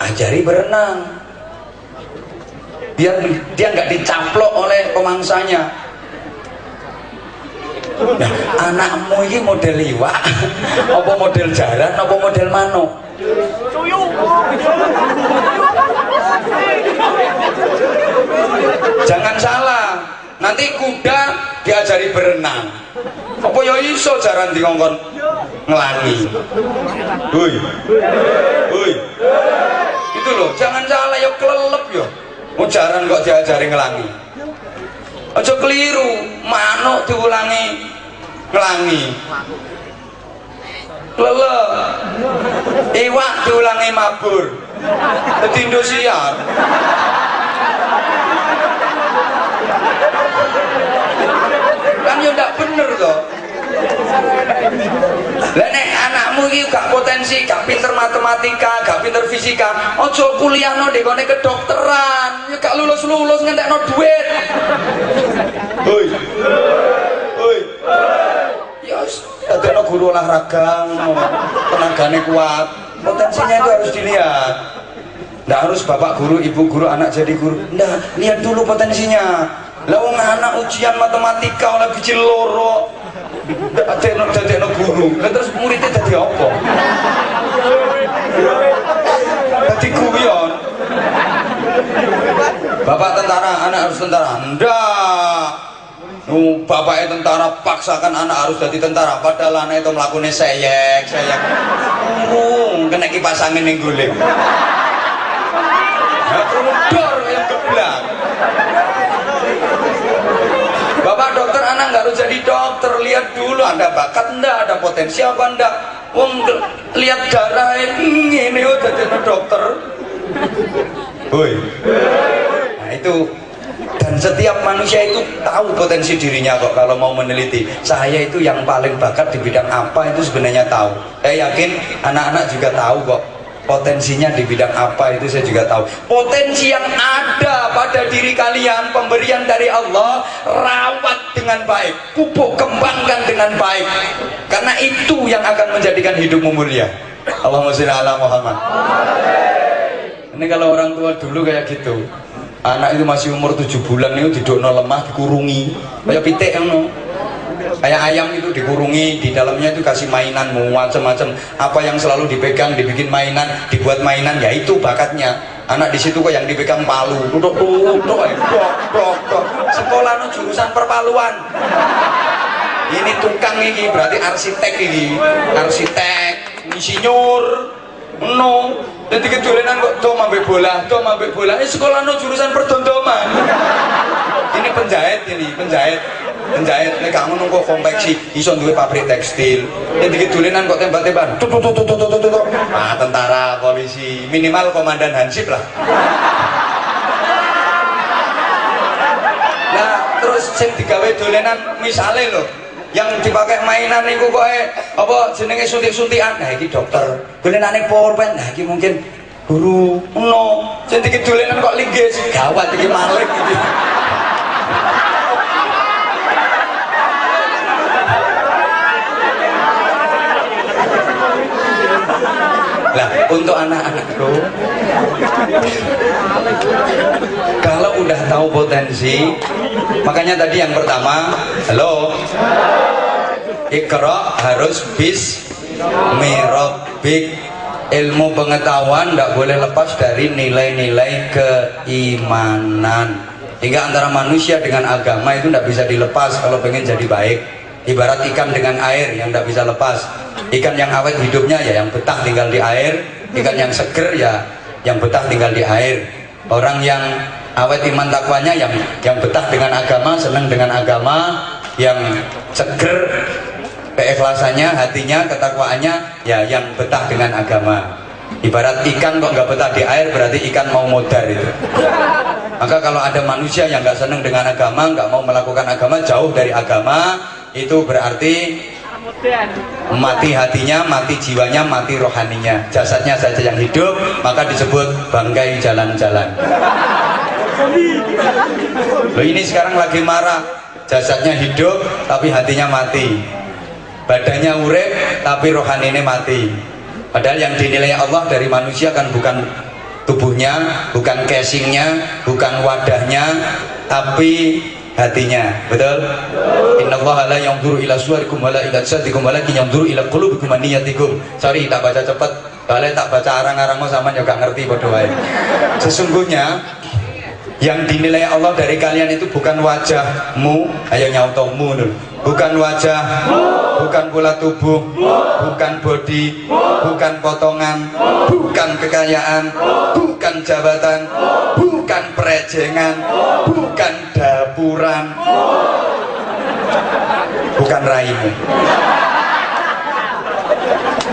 S1: ajari berenang. Biar dia nggak dicaplok oleh pemangsanya. Nah, anakmu ini model iwak, apa model jaran, apa model manuk? Jangan salah, nanti kuda diajari berenang. Apa ya iso jaran dikongkon ngelangi. Hui. Hui. Itu loh, jangan salah ya kelelep ya. Jaran kok diajari ngelangi. Aja keliru, manuk diulangi ngelangi. Kelelep. Iwak diulangi mabur. Dadi Indosiar. Kan ya ndak bener toh. Lah nek anakmu iki gak potensi, gak pinter matematika, gak pinter fisika, aja kuliahno ndekone kedokteran, ya gak lulus-lulus ngentekno duit. Hoi. Hoi. Ya dadekno guru olahraga ngono. Tenagane kuat. Potensinya itu harus dilihat. Nggak harus bapak guru, ibu guru, anak jadi guru. Nggak, lihat dulu potensinya. Lah wong anak ujian matematika oleh biji loro. Dadekno guru. Lah terus muridnya dadi apa? Dadi guyon. Bapak tentara, anak harus tentara. Ndak. Bapaknya tentara paksakan anak harus jadi tentara, padahal anak itu melakukannya seyek. Kena kipas angin yang guling. Nah, dor yang geblak. Bapak dokter, anak nggak harus jadi dokter. Lihat dulu ada bakat enggak, ada potensi apa enggak. Wong lihat darah ini udah jadi dokter. Woi. Nah itu. Dan setiap manusia itu tahu potensi dirinya kok kalau mau meneliti. Saya itu yang paling bakat di bidang apa itu sebenarnya tahu. Saya yakin anak-anak juga tahu kok potensinya di bidang apa itu saya juga tahu. Potensi yang ada pada diri kalian, pemberian dari Allah, rawat dengan baik, pupuk kembangkan dengan baik. Karena itu yang akan menjadikan hidupmu mulia. Allahumma sholli ala Muhammad. Ini kalau orang tua dulu kayak gitu. Anak itu masih umur 7 bulan itu didokno lemah, dikurungi kayak pitik ngono. Kayak ayam itu dikurungi, di dalamnya itu kasih mainan macam-macam. Apa yang selalu dipegang dibikin mainan, dibuat mainan, ya itu bakatnya. Anak di situ kok yang dipegang palu, duduk, sekolah no jurusan perpaluan. Ini tukang ini berarti arsitek ini, arsitek, insinyur. No, jadi kedolenan kok do ambek bola. Ini sekolah no jurusan perdondoman. Ini penjahit ini, penjahit. Nek kamu nunggu konveksi, iso duwe pabrik tekstil. Jadi kedolenan kok tembak-tembakan. Ah, tentara, polisi, minimal komandan Hansip lah. Nah, terus sing digawe dolenan misale lho. Yang dipakai mainan niku kok apa jenenge suntik-suntikan. Nah iki dokter. Dolenane pulpen. Nah iki mungkin guru. No. Sing dolenan kok linggis. Gawat iki malik iki. Lah, untuk anak-anakku, kalau udah tahu potensi, makanya tadi yang pertama, halo, Iqra harus bismirabbik. Ilmu pengetahuan tidak boleh lepas dari nilai-nilai keimanan. Hingga antara manusia dengan agama itu tidak bisa dilepas kalau pengen jadi baik. Ibarat ikan dengan air yang tidak bisa lepas. Ikan yang awet hidupnya ya yang betah tinggal di air. Ikan yang seger ya yang betah tinggal di air. Orang yang awet iman takwanya yang betah dengan agama, senang dengan agama, yang seger keikhlasannya, hatinya, ketakwaannya ya yang betah dengan agama. Ibarat ikan kok nggak betah di air berarti ikan mau modar itu. Maka kalau ada manusia yang nggak senang dengan agama, nggak mau melakukan agama, jauh dari agama, itu berarti Mati hatinya, mati jiwanya, mati rohaninya. Jasadnya saja yang hidup, maka disebut bangkai jalan-jalan. Loh, ini sekarang lagi marah. Jasadnya hidup tapi hatinya mati, badannya urip tapi rohaninya mati. Padahal yang dinilai Allah dari manusia kan bukan tubuhnya, bukan casingnya, bukan wadahnya, tapi hatinya. Betul? Innallaha la yanzuru ila suwarikum wala ila ajsadikum walakin yanzuru ila qulubikum wa niyyatikum. Sorry tak baca cepet, balik tak baca arang-arang sama juga ngerti padha wae. Sesungguhnya yang dinilai Allah dari kalian itu bukan wajahmu, ayo nyautomu dulu. Bukan wajah, bukan pola tubuh, bukan body, bukan potongan, bukan kekayaan, bukan jabatan, bukan perejengan, bukan dapuran, bukan raimu,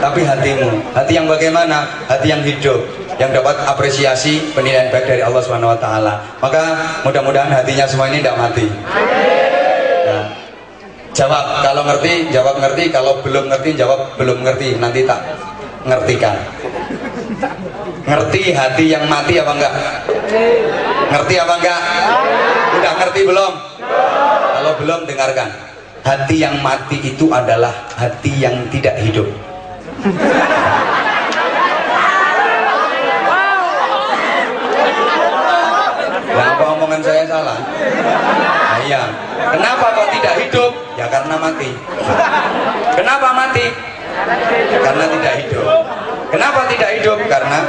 S1: tapi hatimu. Hati yang bagaimana? Hati yang hidup, yang dapat apresiasi penilaian baik dari Allah Subhanahu wa taala. Maka mudah-mudahan hatinya semua ini tidak mati. Nah, jawab kalau ngerti, jawab ngerti. Kalau belum ngerti, jawab belum ngerti. Nanti tak ngertikan. Ngerti hati yang mati apa enggak? Ngerti apa enggak? Udah ngerti belum? Kalau belum, dengarkan. Hati yang mati itu adalah hati yang tidak hidup. Nah, apa omongan saya salah? Nah, iya. Kenapa kok tidak hidup? Ya karena mati. Kenapa mati? Karena tidak hidup. Kenapa tidak hidup? Karena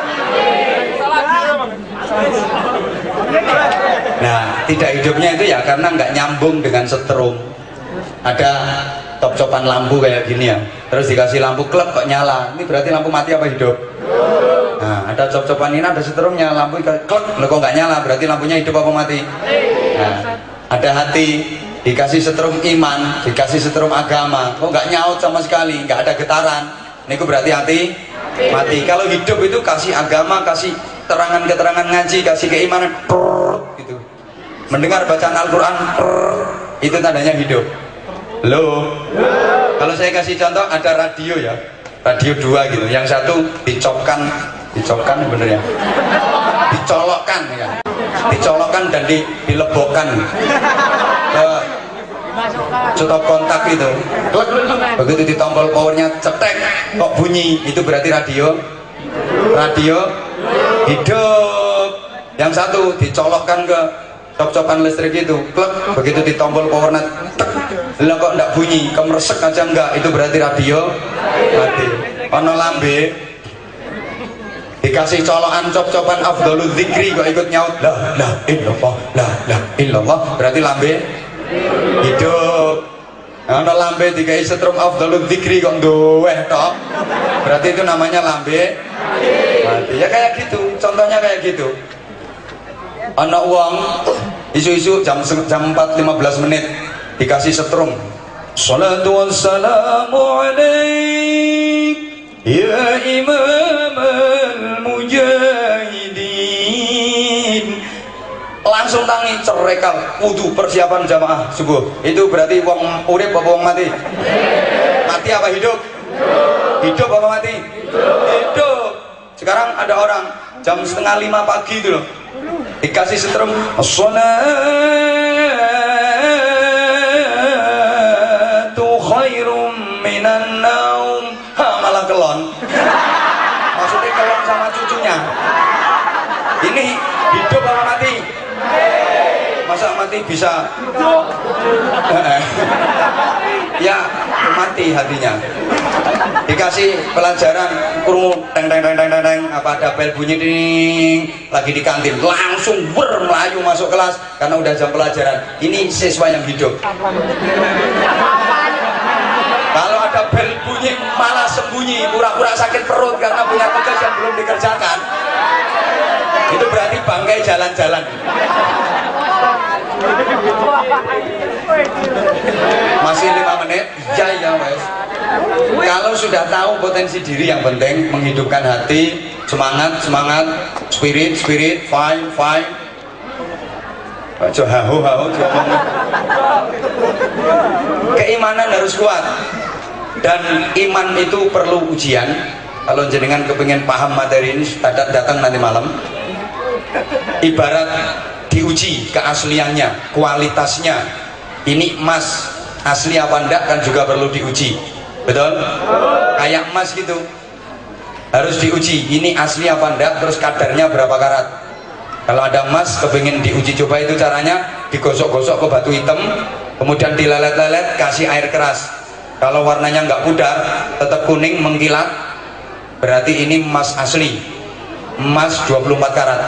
S1: nah, tidak hidupnya itu ya karena nggak nyambung dengan setrum. Ada cop-copan lampu kayak gini ya, terus dikasih lampu klep kok nyala. Ini berarti lampu mati apa hidup? Nah, ada cop-copan ini, ada setrumnya, lampu klep, lo kok nggak nyala? Berarti lampunya hidup apa mati? Nah, ada hati, dikasih setrum iman, dikasih setrum agama, kok nggak nyaut sama sekali, nggak ada getaran. Ini berarti hati mati. Kalau hidup itu kasih agama, kasih terangan-keterangan ngaji, kasih keimanan, gitu. Mendengar bacaan Al-Quran, itu tandanya hidup. Loh, kalau saya kasih contoh, ada radio ya, radio 2 gitu, yang satu dicopkan bener ya, dicolokkan ya, dicolokkan dan dilebokkan ke stop kontak itu, begitu ditombol powernya cetek kok bunyi, itu berarti radio hidup. Yang satu dicolokkan ke cop-copan listrik itu, klek, begitu ditombol powernya tek, lah kok enggak bunyi, kemeresek aja enggak, itu berarti radio mati. Ono lambe dikasih colokan cop-copan afdhalul dzikri kok ikut nyaut la illallah, berarti lambe hidup. Ono lambe dikai setrum afdhalul dzikri kok nduweh tok, berarti itu namanya lambe mati. Ya kayak gitu, contohnya kayak gitu. Anak uang isu-isu jam 4:15 dikasih setrum, salatu wassalamu alaik ya imam al-mujahidin, langsung tangi cerekal wudu persiapan jamaah subuh. Itu berarti wong urip apa wong mati? Mati apa hidup? Hidup apa mati? Hidup. Sekarang ada orang jam 4:30 pagi itu loh, dikasih setrum as-salatu khairum minan naum, malah kelon. Maksudnya kelon sama cucunya. Ini hidup apa mati? Masa mati bisa? Ya mati hatinya. Dikasih pelajaran kurung teng apa ada bel bunyi ding, lagi di kantin langsung melayu masuk kelas karena udah jam pelajaran. Ini siswa yang hidup. Kalau ada bel bunyi malah sembunyi, pura-pura sakit perut karena punya tugas yang belum dikerjakan. Itu berarti bangkai jalan-jalan. Masih 5 menit? Ya wes. Kalau sudah tahu potensi diri, yang penting menghidupkan hati, semangat, spirit, fine. Keimanan harus kuat. Dan iman itu perlu ujian. Kalau jenengan kepingin paham materi ini, datang nanti malam. Ibarat diuji keasliannya, kualitasnya. Ini emas asli apa enggak kan juga perlu diuji. Betul? Kayak emas gitu, harus diuji. Ini asli apa enggak, terus kadarnya berapa karat. Kalau ada emas kepingin diuji coba, itu caranya digosok-gosok ke batu hitam, kemudian dilelet-lelet, kasih air keras. Kalau warnanya enggak pudar, tetap kuning mengkilat, berarti ini emas asli, emas 24 karat.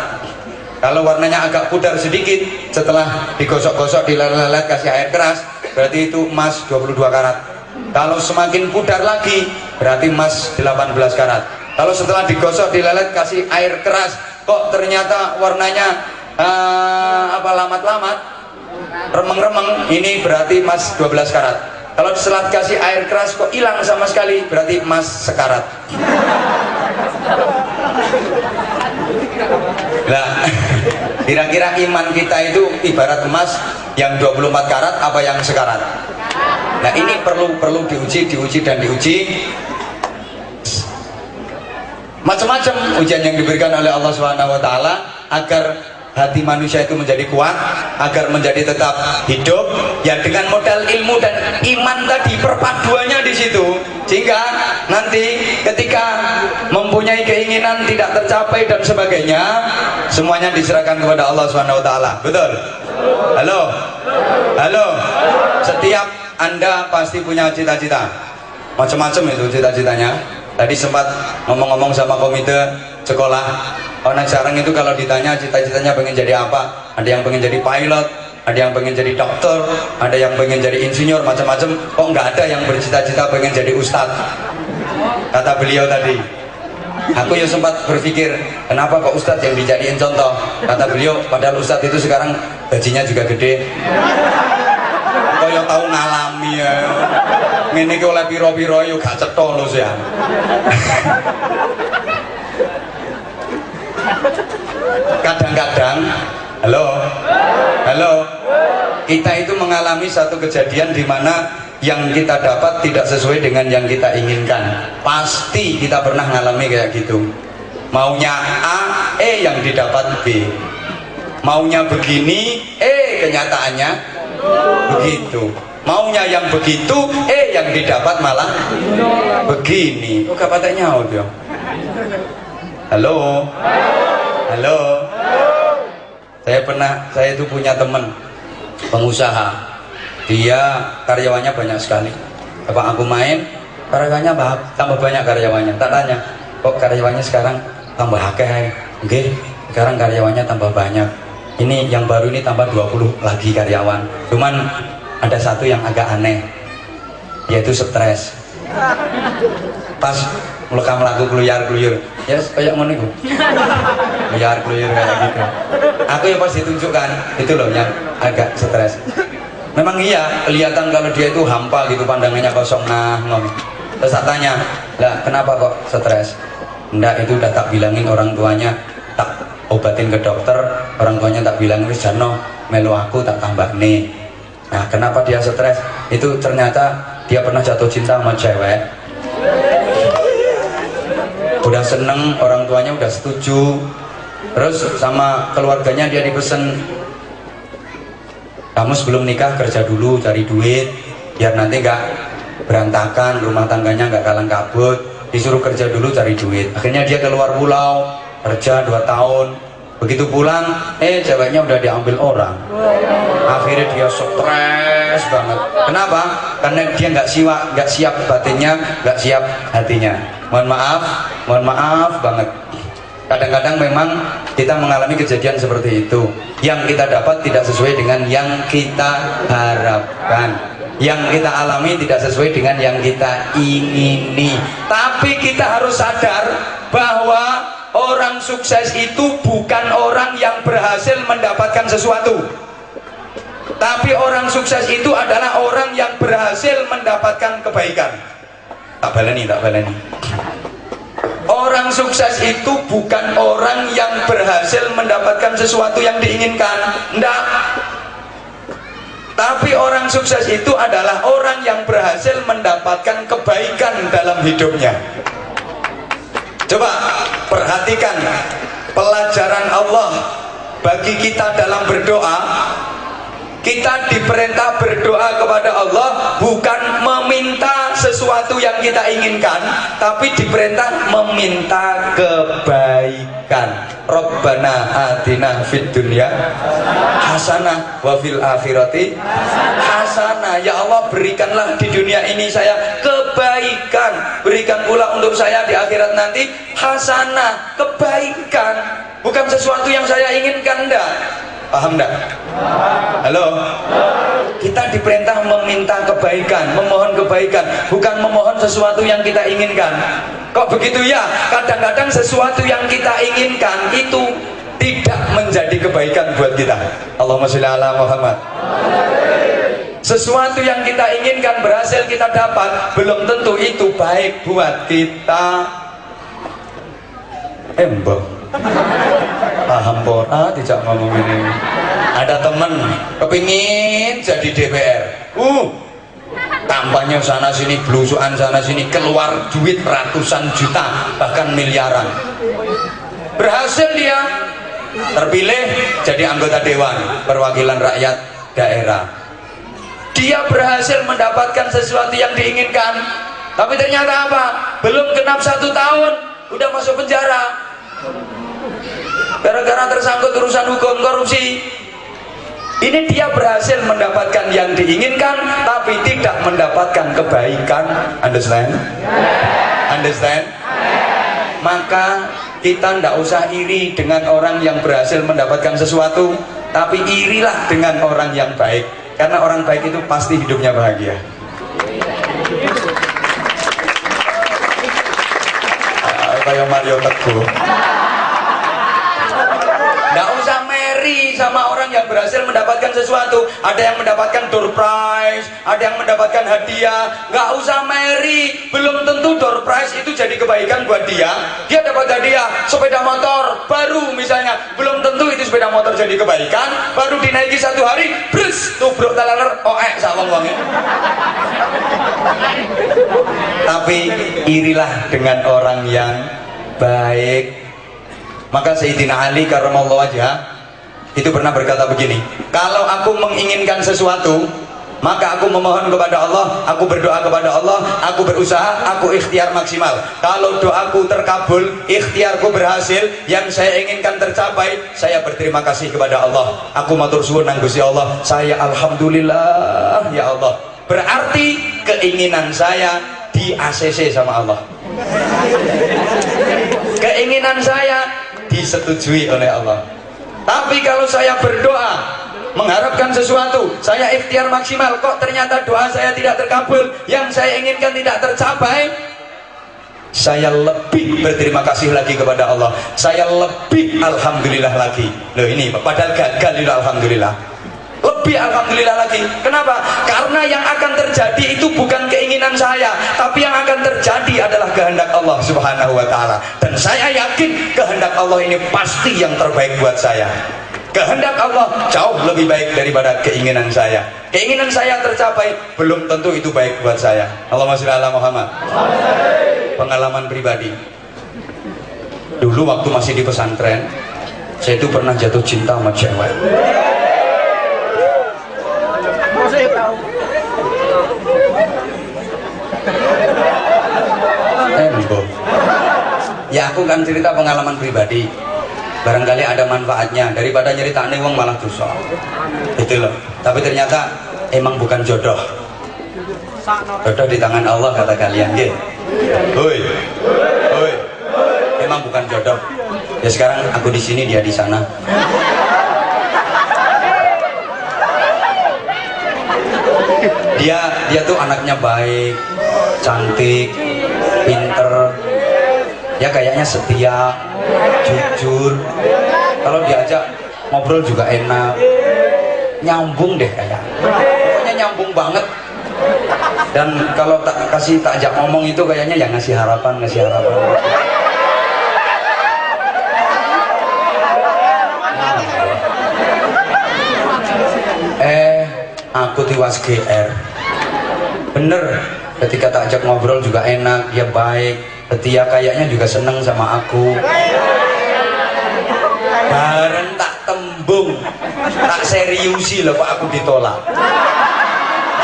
S1: Kalau warnanya agak pudar sedikit, setelah digosok-gosok, dilelet-lelet, kasih air keras, berarti itu emas 22 karat. Kalau semakin pudar lagi, berarti emas 18 karat. Kalau setelah digosok, dilelet, kasih air keras, kok ternyata warnanya lamat-lamat, remeng-remeng, ini berarti emas 12 karat. Kalau setelah kasih air keras kok hilang sama sekali, berarti emas sekarat. Nah, kira-kira iman kita itu ibarat emas yang 24 karat apa yang sekarat? Nah, ini perlu diuji dan diuji. Macam-macam ujian yang diberikan oleh Allah SWT agar hati manusia itu menjadi kuat, agar menjadi tetap hidup, ya dengan modal ilmu dan iman tadi, perpaduannya di situ, sehingga nanti ketika mempunyai keinginan tidak tercapai dan sebagainya, semuanya diserahkan kepada Allah SWT. Betul? Halo? Halo? Setiap Anda pasti punya cita-cita, macam-macam itu cita-citanya. Tadi sempat ngomong-ngomong sama komite sekolah, anak sekarang itu kalau ditanya cita-citanya pengen jadi apa, ada yang pengen jadi pilot, ada yang pengen jadi dokter, ada yang pengen jadi insinyur, macam-macam. Kok nggak ada yang bercita-cita pengen jadi ustadz, kata beliau tadi. Aku ya sempat berpikir, kenapa kok ustadz yang dijadiin contoh? Kata beliau, padahal ustadz itu sekarang gajinya juga gede. Kok yang tahu ngalami ya, ini oleh piro-piro yuk gak cetol loh ya. Kadang-kadang, halo, kita itu mengalami satu kejadian di mana yang kita dapat tidak sesuai dengan yang kita inginkan. Pasti kita pernah mengalami kayak gitu. Maunya A, yang didapat B. Maunya begini, kenyataannya begitu. Maunya yang begitu, yang didapat malah begini. Kok katanya audio? Halo. Saya itu punya teman pengusaha, dia karyawannya banyak sekali. Apa aku main, karyawannya tambah banyak karyawannya. Tak tanya, kok karyawannya sekarang tambah akeh? Oke, sekarang karyawannya tambah banyak. Ini yang baru ini tambah 20 lagi karyawan. Cuman ada satu yang agak aneh, yaitu stres. Pas melekam lagu keluyar-keluyur, ya kayak ngono iku. Keluyar-keluyur kayak gitu. Aku ya pas ditunjukkan, itu loh yang agak stres. Memang iya, kelihatan kalau dia itu hampa gitu, pandangannya kosong, ngono. Terus tak tanya, lah kenapa kok stres? Enggak, itu udah tak bilangin orang tuanya, tak obatin ke dokter, orang tuanya tak bilangin, wis jano melu aku tak tambah nih. Nah, kenapa dia stres? Itu ternyata dia pernah jatuh cinta sama cewek. Udah seneng, orang tuanya udah setuju. Terus sama keluarganya dia dipesen, kamu sebelum nikah kerja dulu, cari duit, biar nanti nggak berantakan, rumah tangganya nggak kalang kabut. Disuruh kerja dulu, cari duit. Akhirnya dia keluar pulau, kerja 2 tahun. Begitu pulang, ceweknya udah diambil orang. Akhirnya dia stres banget. Kenapa? Karena dia nggak siap batinnya, nggak siap hatinya. Mohon maaf banget. Kadang-kadang memang kita mengalami kejadian seperti itu. Yang kita dapat tidak sesuai dengan yang kita harapkan. Yang kita alami tidak sesuai dengan yang kita ingini. Tapi kita harus sadar bahwa orang sukses itu bukan orang yang berhasil mendapatkan sesuatu, tapi orang sukses itu adalah orang yang berhasil mendapatkan kebaikan. Tak baleni. Orang sukses itu bukan orang yang berhasil mendapatkan sesuatu yang diinginkan. Enggak.
S2: Tapi orang sukses itu adalah orang yang berhasil mendapatkan kebaikan dalam hidupnya. Coba perhatikan pelajaran Allah bagi kita dalam berdoa. Kita diperintah berdoa kepada Allah bukan meminta sesuatu yang kita inginkan, tapi diperintah meminta kebaikan. Rabbana atina fid dunya hasanah wa fil akhirati hasanah. Ya Allah, berikanlah di dunia ini saya kebaikan, berikan pula untuk saya di akhirat nanti hasanah, kebaikan, bukan sesuatu yang saya inginkan. Enggak, paham enggak? Halo? Kita diperintah meminta kebaikan, memohon kebaikan, bukan memohon sesuatu yang kita inginkan. Kok begitu ya? Kadang-kadang sesuatu yang kita inginkan itu tidak menjadi kebaikan buat kita. Allahumma sholli ala Muhammad. Sesuatu yang kita inginkan berhasil kita dapat, belum tentu itu baik buat kita. Mbok paham pora tidak ngomong ini. Ada temen kepingin jadi DPR, kampanye sana sini, belusuan sana sini, keluar duit ratusan juta bahkan miliaran. Berhasil dia terpilih jadi anggota dewan perwakilan rakyat daerah. Dia berhasil mendapatkan sesuatu yang diinginkan, tapi ternyata apa? Belum genap 1 tahun udah masuk penjara gara-gara tersangkut urusan hukum korupsi. Ini dia berhasil mendapatkan yang diinginkan tapi tidak mendapatkan kebaikan. Understand? Understand? Maka kita tidak usah iri dengan orang yang berhasil mendapatkan sesuatu, tapi irilah dengan orang yang baik, karena orang baik itu pasti hidupnya bahagia. Kayak Mario Teguh. Nggak usah meri sama orang yang berhasil mendapatkan sesuatu. Ada yang mendapatkan door prize, ada yang mendapatkan hadiah. Nggak usah meri. Belum tentu door prize itu jadi kebaikan buat dia. Dia dapat hadiah sepeda motor baru misalnya, belum tentu itu sepeda motor jadi kebaikan. Baru dinaiki 1 hari, brus, tubruk talaler, sawang-wangnya. Tapi irilah dengan orang yang baik. Maka Sayyidina Ali karramallahu wajhah itu pernah berkata begini, kalau aku menginginkan sesuatu, maka aku memohon kepada Allah, aku berdoa kepada Allah, aku berusaha, aku ikhtiar maksimal. Kalau doaku terkabul, ikhtiarku berhasil, yang saya inginkan tercapai, saya berterima kasih kepada Allah. Aku matur suwun nang Gusti Allah, saya alhamdulillah ya Allah. Berarti keinginan saya di ACC sama Allah. Keinginan saya disetujui oleh Allah. Tapi kalau saya berdoa mengharapkan sesuatu, saya ikhtiar maksimal, kok ternyata doa saya tidak terkabul, yang saya inginkan tidak tercapai, saya lebih berterima kasih lagi kepada Allah, saya lebih alhamdulillah lagi. Loh ini padahal gagal itu alhamdulillah, lebih alhamdulillah lagi. Kenapa? Karena yang akan terjadi itu bukan keinginan saya, tapi yang akan terjadi adalah kehendak Allah Subhanahu wa ta'ala. Dan saya yakin kehendak Allah ini pasti yang terbaik buat saya. Kehendak Allah jauh lebih baik daripada keinginan saya. Keinginan saya tercapai, belum tentu itu baik buat saya. Allahumma sholli ala Muhammad. Pengalaman pribadi, dulu waktu masih di pesantren, saya itu pernah jatuh cinta sama cewek. Ya aku kan cerita pengalaman pribadi, barangkali ada manfaatnya daripada nyeritain wong malah dosa itu loh. Tapi ternyata emang bukan jodoh. Jodoh di tangan Allah kata kalian, nggih. Hoi, hoi, emang bukan jodoh. Ya sekarang aku di sini, dia di sana. Dia tuh anaknya baik, cantik, pinter, ya kayaknya setia, jujur. Kalau diajak ngobrol juga enak, nyambung deh kayak, pokoknya nyambung banget. Dan kalau tak ajak ngomong itu kayaknya ya ngasih harapan.
S1: aku tiwas GR. Bener, ketika tak ajak ngobrol juga enak, dia baik, dia kayaknya juga seneng sama aku. Bareng tak tembung, tak seriusi loh kok aku ditolak.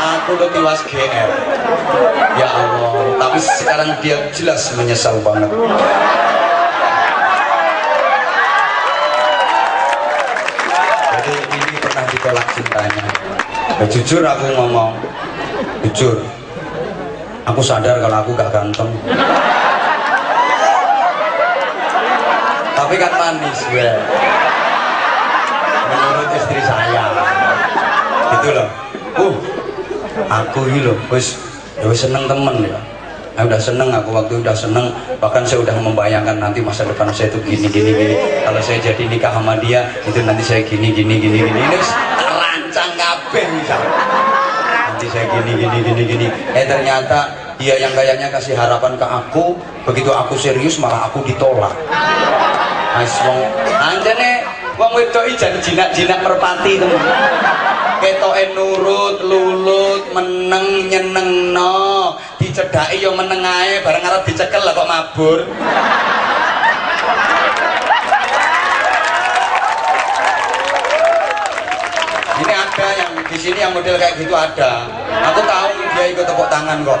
S1: Aku lo tiwas GR. Ya Allah, tapi sekarang dia jelas menyesal banget. Jadi ini pernah ditolak cintanya. Ya, jujur aku ngomong, jujur, aku sadar kalau aku gak ganteng, tapi kan manis gue menurut istri saya gitu loh. Aku ini loh wis seneng temen ya. Udah seneng, aku waktu udah seneng, bahkan saya udah membayangkan nanti masa depan saya itu gini. Kalau saya jadi nikah sama dia itu nanti saya gini. Ini rancang kabeh misalnya. Nanti saya gini. Ternyata dia yang kayaknya kasih harapan ke aku, begitu aku serius malah aku ditolak. Ais wong anjene wong wedok jan jinak-jinak merpati temen. Ketoke nurut, lulut, meneng, nyenengno, dicedhaki yo meneng ae, bareng arep dicekel lah kok mabur. Ini ada yang di sini yang model kayak gitu ada. Aku tahu dia ikut tepuk tangan kok.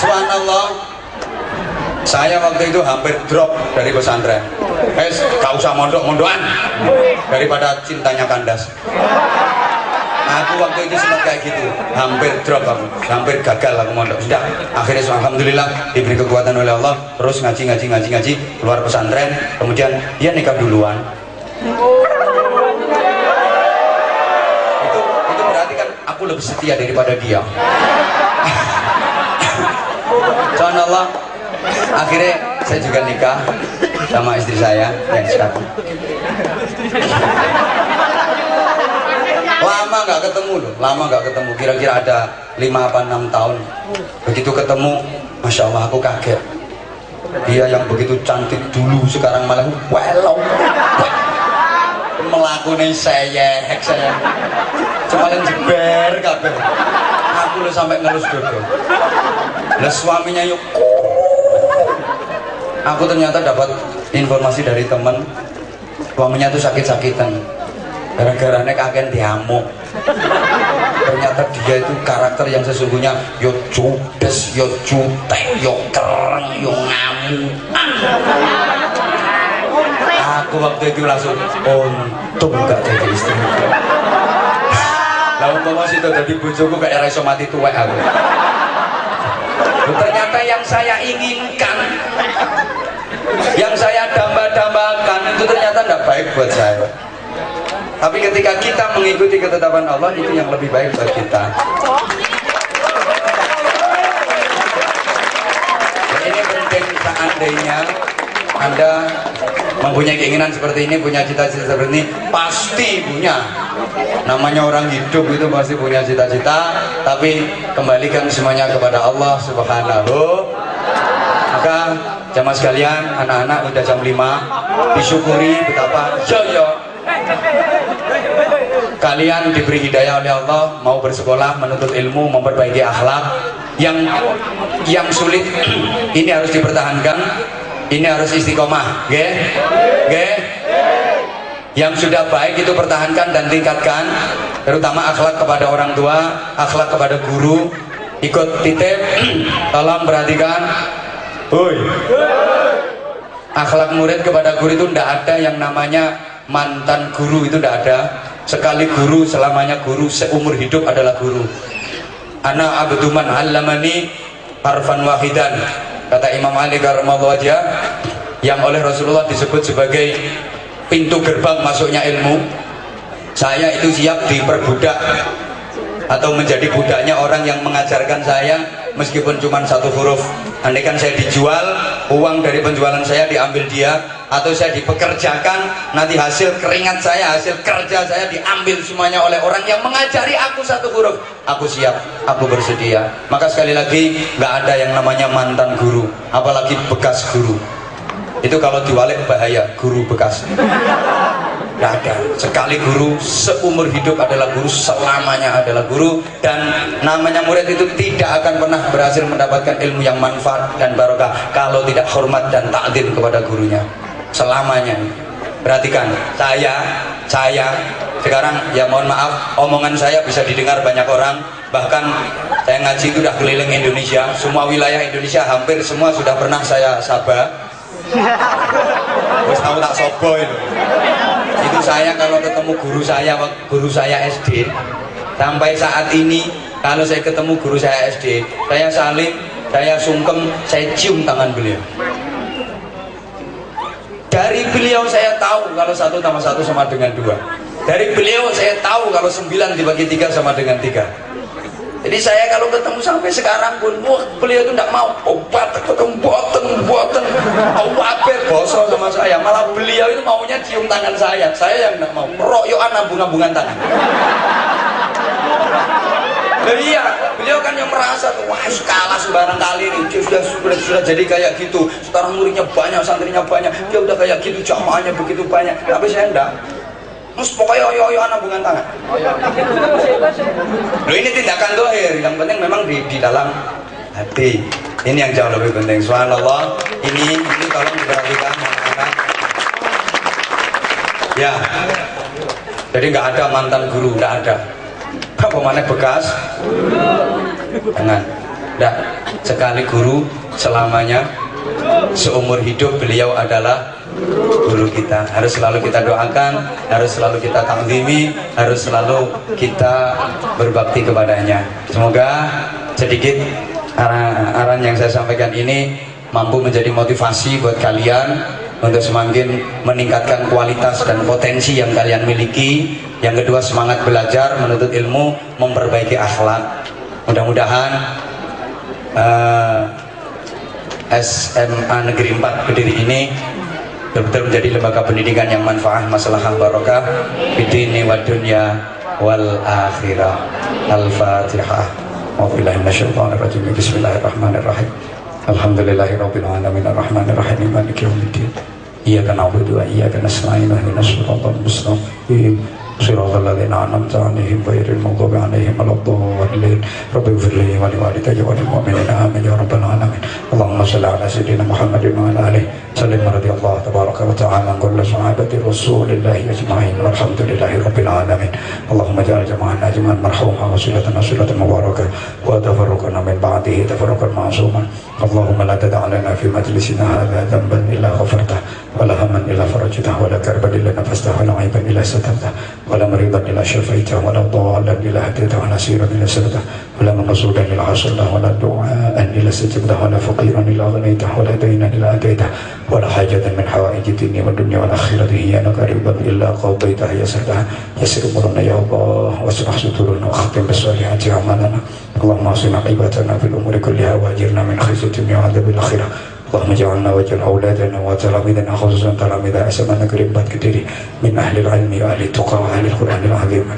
S1: Subhanallah. Saya waktu itu hampir drop dari pesantren. Gak usah mondok-mondokan daripada cintanya kandas. Aku waktu itu sempat kayak gitu, hampir drop aku, hampir gagal aku mondok. Sudah, akhirnya alhamdulillah diberi kekuatan oleh Allah, terus ngaji, keluar pesantren, kemudian dia nikah duluan. Itu berarti kan aku lebih setia daripada dia. Subhanallah. Akhirnya saya juga nikah sama istri saya yang sekarang. Lama nggak ketemu, kira-kira ada 5 apa 6 tahun. Begitu ketemu, Masya Allah aku kaget. Dia yang begitu cantik dulu sekarang malah welong, melakukan saya cuman jeber kabeh. Aku lo sampai ngelus dodo. Lah suaminya yuk. Aku ternyata dapat informasi dari teman, suaminya tuh sakit-sakitan gara-garanya kakek diamuk. Ternyata dia itu karakter yang sesungguhnya yo judes, yo jutek, yo kereng, yo ngamuk. Aku waktu itu langsung untung gak jadi istri. Lah umpama situ dadi bojoku kayak ra iso mati tuwek aku. Ternyata yang saya inginkan, yang saya damba-dambakan itu ternyata tidak baik buat saya. Tapi ketika kita mengikuti ketetapan Allah, itu yang lebih baik buat kita. Dan ini penting, seandainya Anda mempunyai keinginan seperti ini, punya cita-cita seperti ini, pasti punya. Namanya orang hidup itu pasti punya cita-cita, tapi kembalikan semuanya kepada Allah Subhanahu. Maka jamaah sekalian, anak-anak udah jam 5, disyukuri betapa kalian diberi hidayah oleh Allah, mau bersekolah, menuntut ilmu, memperbaiki akhlak. Yang sulit ini harus dipertahankan, ini harus istiqomah, Yang sudah baik itu pertahankan dan tingkatkan, terutama akhlak kepada orang tua, akhlak kepada guru. Ikut titip, tolong perhatikan. Akhlak murid kepada guru itu tidak ada yang namanya mantan guru, itu tidak ada. Sekali guru selamanya guru, seumur hidup adalah guru. Ana abdu man 'allamani harfan wahidan, kata Imam Ali karramallahu wajhah, yang oleh Rasulullah disebut sebagai pintu gerbang masuknya ilmu. Saya itu siap diperbudak atau menjadi budaknya orang yang mengajarkan saya, meskipun cuma 1 huruf. Andaikan saya dijual, uang dari penjualan saya diambil dia, atau saya dipekerjakan, nanti hasil keringat saya, hasil kerja saya diambil semuanya oleh orang yang mengajari aku 1 huruf, aku siap, aku bersedia. Maka sekali lagi, nggak ada yang namanya mantan guru, apalagi bekas guru. Itu kalau diwalik bahaya, guru bekas.
S2: Tidak ada. Sekali guru seumur hidup adalah guru, selamanya adalah guru. Dan namanya murid itu tidak akan pernah berhasil mendapatkan ilmu yang manfaat dan barokah kalau tidak hormat dan ta'zim kepada gurunya selamanya. Perhatikan, saya sekarang ya mohon maaf, omongan saya bisa didengar banyak orang. Bahkan saya ngaji itu udah keliling Indonesia, semua wilayah Indonesia hampir semua sudah pernah saya sabah. Terus kamu tak sobo itu saya kalau ketemu guru saya SD sampai saat ini, kalau saya ketemu guru saya SD, saya salim, saya sungkem, saya cium tangan beliau. Dari beliau saya tahu kalau 1 tambah 1 sama dengan 2. Dari beliau saya tahu kalau 9 dibagi 3 sama dengan 3. Jadi saya kalau ketemu sampai sekarang pun, wah beliau itu tidak mau obat, ketemu boten, awapir bosok sama saya. Malah beliau itu maunya cium tangan saya yang tidak mau. Royokan ambung-ambungan tangan. Iya, beliau kan yang merasa tuh, wah kalah sembarang kali ini, dia sudah jadi kayak gitu. Sekarang muridnya banyak, santrinya banyak, dia udah kayak gitu, jamaahnya begitu banyak. Tapi saya enggak. Terus pokoknya oyo-oyoan ambungan tangan. Loh, ini tindakan dohir, yang penting memang di dalam hati. Ini yang jauh lebih penting. Subhanallah. Ini tolong diperhatikan. Ya. Jadi nggak ada mantan guru, nggak ada. Apa mana bekas? Jangan. Nggak. Sekali guru selamanya, seumur hidup beliau adalah guru kita. Harus selalu kita doakan, harus selalu kita takzimi, harus selalu kita berbakti kepadanya. Semoga sedikit arahan yang saya sampaikan ini mampu menjadi motivasi buat kalian untuk semakin meningkatkan kualitas dan potensi yang kalian miliki. Yang kedua, semangat belajar, menuntut ilmu, memperbaiki akhlak. Mudah-mudahan SMA Negeri 4 Kediri ini betul-betul menjadi lembaga pendidikan yang manfaat, masalah barokah bidini wa dunya wal akhirah. Al-Fatihah. Wabillahi minasyaitonir rajim. Bismillahirrahmanirrahim. Alhamdulillahirabbil alamin arrahmanir rahim maliki yaumiddin. Iyyaka na'budu wa iyyaka nasta'in ihdinas siratal mustaqim. Shiratal ladzina an'amta 'alaihim ghairil maghdubi 'alaihim waladdallin. Rabbi ighfir li wa liwalidayya wa lil mu'minina amin ya rabbal alamin. Allahumma shalli 'ala sayyidina Muhammadin wa 'ala alihi sallim radhiyallahu tabaraka wa ta'ala an kulli sahabati rasulillahi ajma'in walhamdulillahi rabbil alamin. Allahumma ja'al jama'ana jama'an marhuma wa sulatana sulatan mubarakah wa tafarruqana min ba'dihi tafarruqan ma'suman. Allahumma la tada' lana fi majlisina hadha dhanban illa ghafartah wa la hamman illa farajtah wa la karban illa nafastah wa la 'aiban illa satartah ولا مريضا إلا شفيته ولا ضالا إلا هديته ولا سيرا إلا سلته ولا مقصودا إلا حصلته ولا دعاء إلا استجبته ولا فقيرا إلا غنيته ولا دينا إلا أتيته ولا حاجة من حوائج الدنيا والدنيا والآخرة هي لك رضا إلا قضيتها يسرتها يسر أمورنا يا الله واشرح صدورنا واختم بالصالحات أعمالنا اللهم اصلح عاقبتنا في الأمور كلها وأجرنا من خزي الدنيا وعذاب الآخرة اللهم اجعلنا واجعل أولادنا وتلاميذنا خصوصا تلاميذ SMA Negeri 4 Kediri من أهل العلم وأهل التقى وأهل القرآن العظيم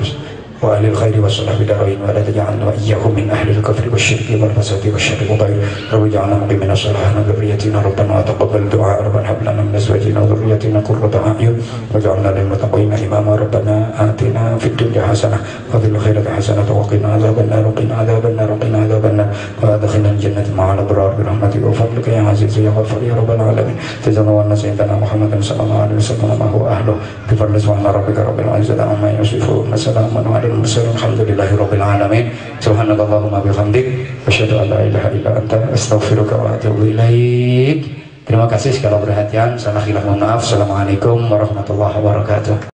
S2: وأهل الخير والصلاح بدارين ولا تجعلنا وإياهم من أهل الكفر والشرك والفساد والشر وغيره. رب اجعلنا مقيمين الصلاة وذريتنا ربنا وتقبل دعاء ربنا هب لنا من أزواجنا وذريتنا قرة أعين واجعلنا للمتقين إماما ربنا آتنا في الدنيا حسنة وفي الآخرة حسنة وقنا عذاب النار وقنا عذاب النار وقنا عذاب النار وأدخلنا الجنة مع الأبرار برحمتك وفضلك يا عزيز يا غفار يا رب العالمين. تزودنا سيدنا محمد صلى الله عليه وسلم ما هو أهله بفضل سبحان ربك رب العزة عما يصفون وسلام على المرسلين alhamdulillahi rabbil alamin. Subhanallahumma bihamdik asyhadu an la ilaha illa anta astaghfiruka wa atubu ilaik. Terima kasih segala perhatian. Salah khilaf mohon maaf. Assalamualaikum warahmatullahi wabarakatuh.